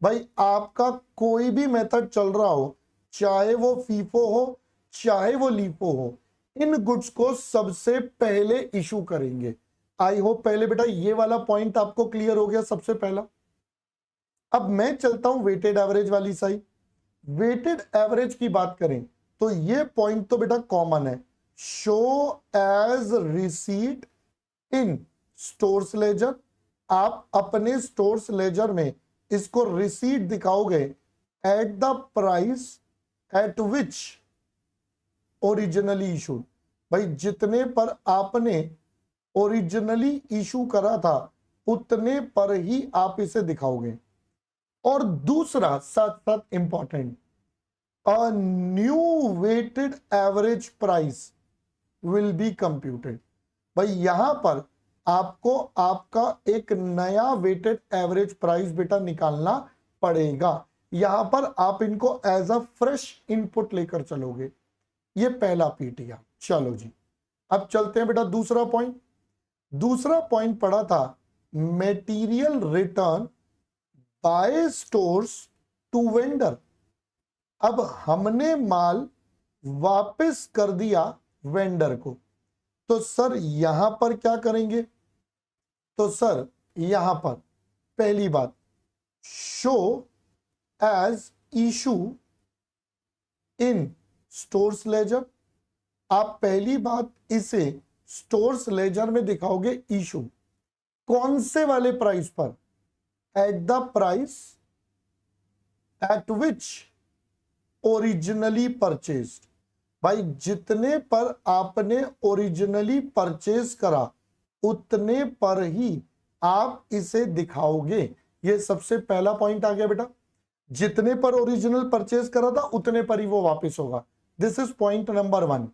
भाई आपका कोई भी मेथड चल रहा हो, चाहे वो फीफो हो चाहे वो लीफो हो, इन गुड्स को सबसे पहले इशू करेंगे। आई होप पहले बेटा ये वाला पॉइंट आपको क्लियर हो गया सबसे पहला। अब मैं चलता हूं वेटेड एवरेज वाली साइड। वेटेड एवरेज की बात करें तो ये पॉइंट तो बेटा कॉमन है, show as receipt in stores ledger. आप अपने स्टोर्स लेजर में इसको रिसीट दिखाओगे at the price at which originally issued. भाई जितने पर आपने ओरिजिनली इशू करा था उतने पर ही आप इसे दिखाओगे। और दूसरा साथ साथ important, a new weighted average price will be computed. भाई यहां पर आपको आपका एक नया वेटेड एवरेज प्राइस बेटा निकालना पड़ेगा। यहां पर आप इनको एज अ फ्रेश इनपुट लेकर चलोगे। ये पहला पीटीआर। चलो जी अब चलते हैं बेटा दूसरा पॉइंट। दूसरा पॉइंट पढ़ा था material return by stores to vendor. अब हमने माल वापस कर दिया वेंडर को, तो सर यहां पर क्या करेंगे? तो सर यहां पर पहली बात, show as issue in stores ledger, आप पहली बात इसे स्टोर्स लेजर में दिखाओगे इशू कौन से वाले प्राइस पर, eight the price at which originally purchased. भाई जितने पर आपने ओरिजिनली परचेज करा उतने पर ही आप इसे दिखाओगे। ये सबसे पहला पॉइंट आ गया बेटा, जितने पर ओरिजिनल परचेज करा था उतने पर ही वो वापस होगा। This is point number 1।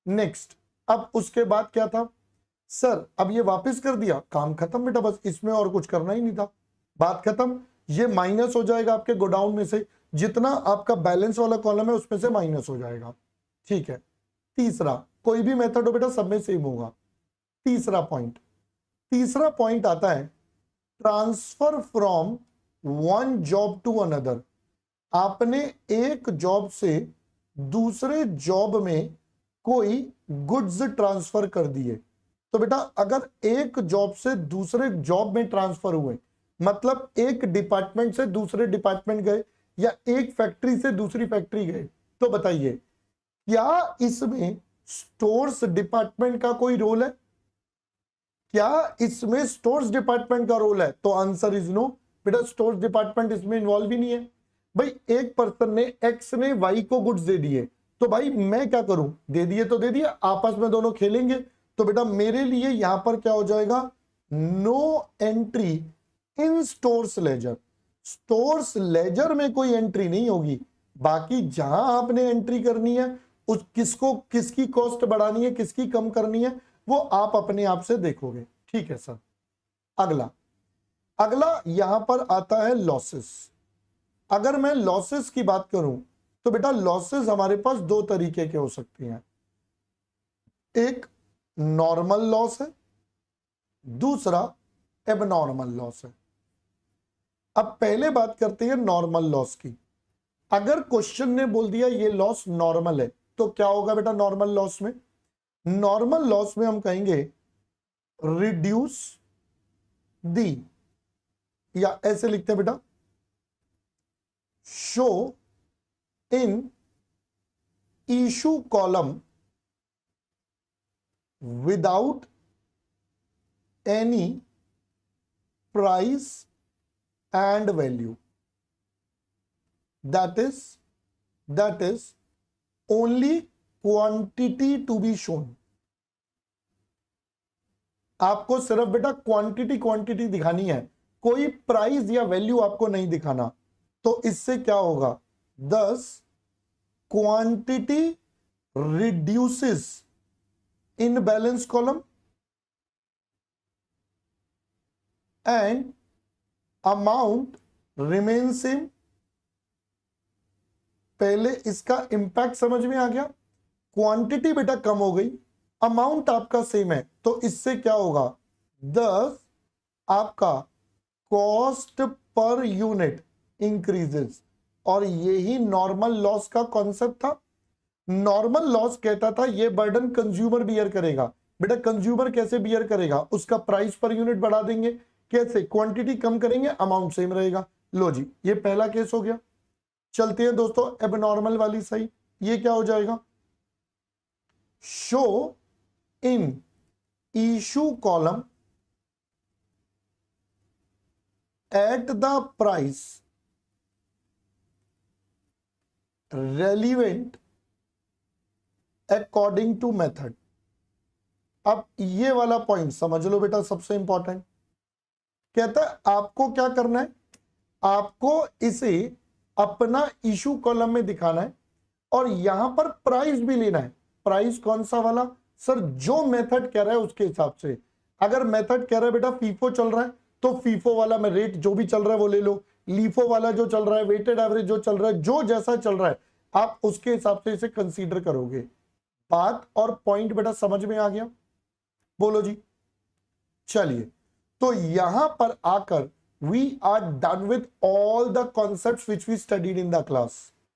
Next, अब उसके बाद क्या था सर, अब ये वापस कर दिया, काम खत्म बेटा, बस इसमें और कुछ करना ही नहीं था, बात खत्म। ये माइनस हो जाएगा आपके गोडाउन में से, जितना आपका बैलेंस वाला कॉलम है उसमें से माइनस हो जाएगा। ठीक है, तीसरा, कोई भी मेथड हो बेटा सब में सेम होगा। तीसरा पॉइंट आता है transfer from one job to another. आपने एक जॉब से दूसरे जॉब में कोई गुड्स ट्रांसफर कर दिए। तो बेटा अगर एक जॉब से दूसरे जॉब में ट्रांसफर हुए, मतलब एक डिपार्टमेंट से दूसरे डिपार्टमेंट गए या एक फैक्ट्री से दूसरी फैक्ट्री गए, तो बताइए क्या इसमें स्टोर्स डिपार्टमेंट का कोई रोल है? क्या इसमें स्टोर्स डिपार्टमेंट का रोल है? तो आंसर इज नो बेटा, स्टोर्स डिपार्टमेंट इसमें इन्वॉल्व ही नहीं है। भाई एक पर्सन ने, एक्स ने वाई को गुड्स दे दिए, तो भाई मैं क्या करूं, दे दिए तो दे दिए, आपस में दोनों खेलेंगे। तो बेटा मेरे लिए यहां पर क्या हो जाएगा, no entry in stores ledger. Stores ledger में कोई एंट्री नहीं होगी। बाकी जहां आपने एंट्री करनी है, उस किसको, किसकी कॉस्ट बढ़ानी है, किसकी कम करनी है, वो आप अपने आप से देखोगे। ठीक है सर। अगला यहां पर आता है लॉसेस। अगर मैं लॉसेस की बात करूं तो बेटा लॉसेस हमारे पास दो तरीके के हो सकते हैं, एक नॉर्मल लॉस है, दूसरा एबनॉर्मल लॉस है। अब पहले बात करते हैं नॉर्मल लॉस की। अगर क्वेश्चन ने बोल दिया ये लॉस नॉर्मल है, तो क्या होगा बेटा नॉर्मल लॉस में? नॉर्मल लॉस में हम कहेंगे रिड्यूस दी, या ऐसे लिखते हैं बेटा, show in issue column without any price and value, that is only quantity to be shown। आपको सिर्फ बेटा क्वांटिटी दिखानी है, कोई प्राइस या वैल्यू आपको नहीं दिखाना। तो इससे क्या होगा, thus quantity reduces in balance column and amount remain same. पहले इसका इंपैक्ट समझ में आ गया, क्वांटिटी बेटा कम हो गई, अमाउंट आपका सेम है, तो इससे क्या होगा, thus आपका कॉस्ट पर यूनिट इंक्रीजेस। और यही नॉर्मल लॉस का कॉन्सेप्ट था। नॉर्मल लॉस कहता था ये बर्डन कंज्यूमर बियर करेगा। बेटा कंज्यूमर कैसे बियर करेगा, उसका प्राइस पर यूनिट बढ़ा देंगे। कैसे? क्वांटिटी कम करेंगे, अमाउंट सेम रहेगा। लो जी, ये पहला केस हो गया। चलते हैं दोस्तों एबनॉर्मल वाली साइड। ये क्या हो जाएगा, show in issue column at the price relevant according to method. अब ये वाला पॉइंट समझ लो बेटा, सबसे इंपॉर्टेंट। कहता है आपको क्या करना है, आपको इसे अपना इशू कॉलम में दिखाना है और यहां पर प्राइस भी लेना है। प्राइस कौन सा वाला सर, जो मेथड कह रहा है उसके हिसाब से। अगर मेथड कह रहा है बेटा फीफो चल रहा है, तो फीफो वाला में रेट जो भी चल रहा है वो ले लो। लीफो वाला जो चल रहा है, वेटेड एवरेज जो चल रहा है, जो जैसा चल रहा है आप उसके हिसाब से इसे कंसीडर करोगे। बात और पॉइंट बेटा समझ में आ गया? बोलो जी। चलिए, तो यहां पर आकर we are done with all the concepts which we studied in the class.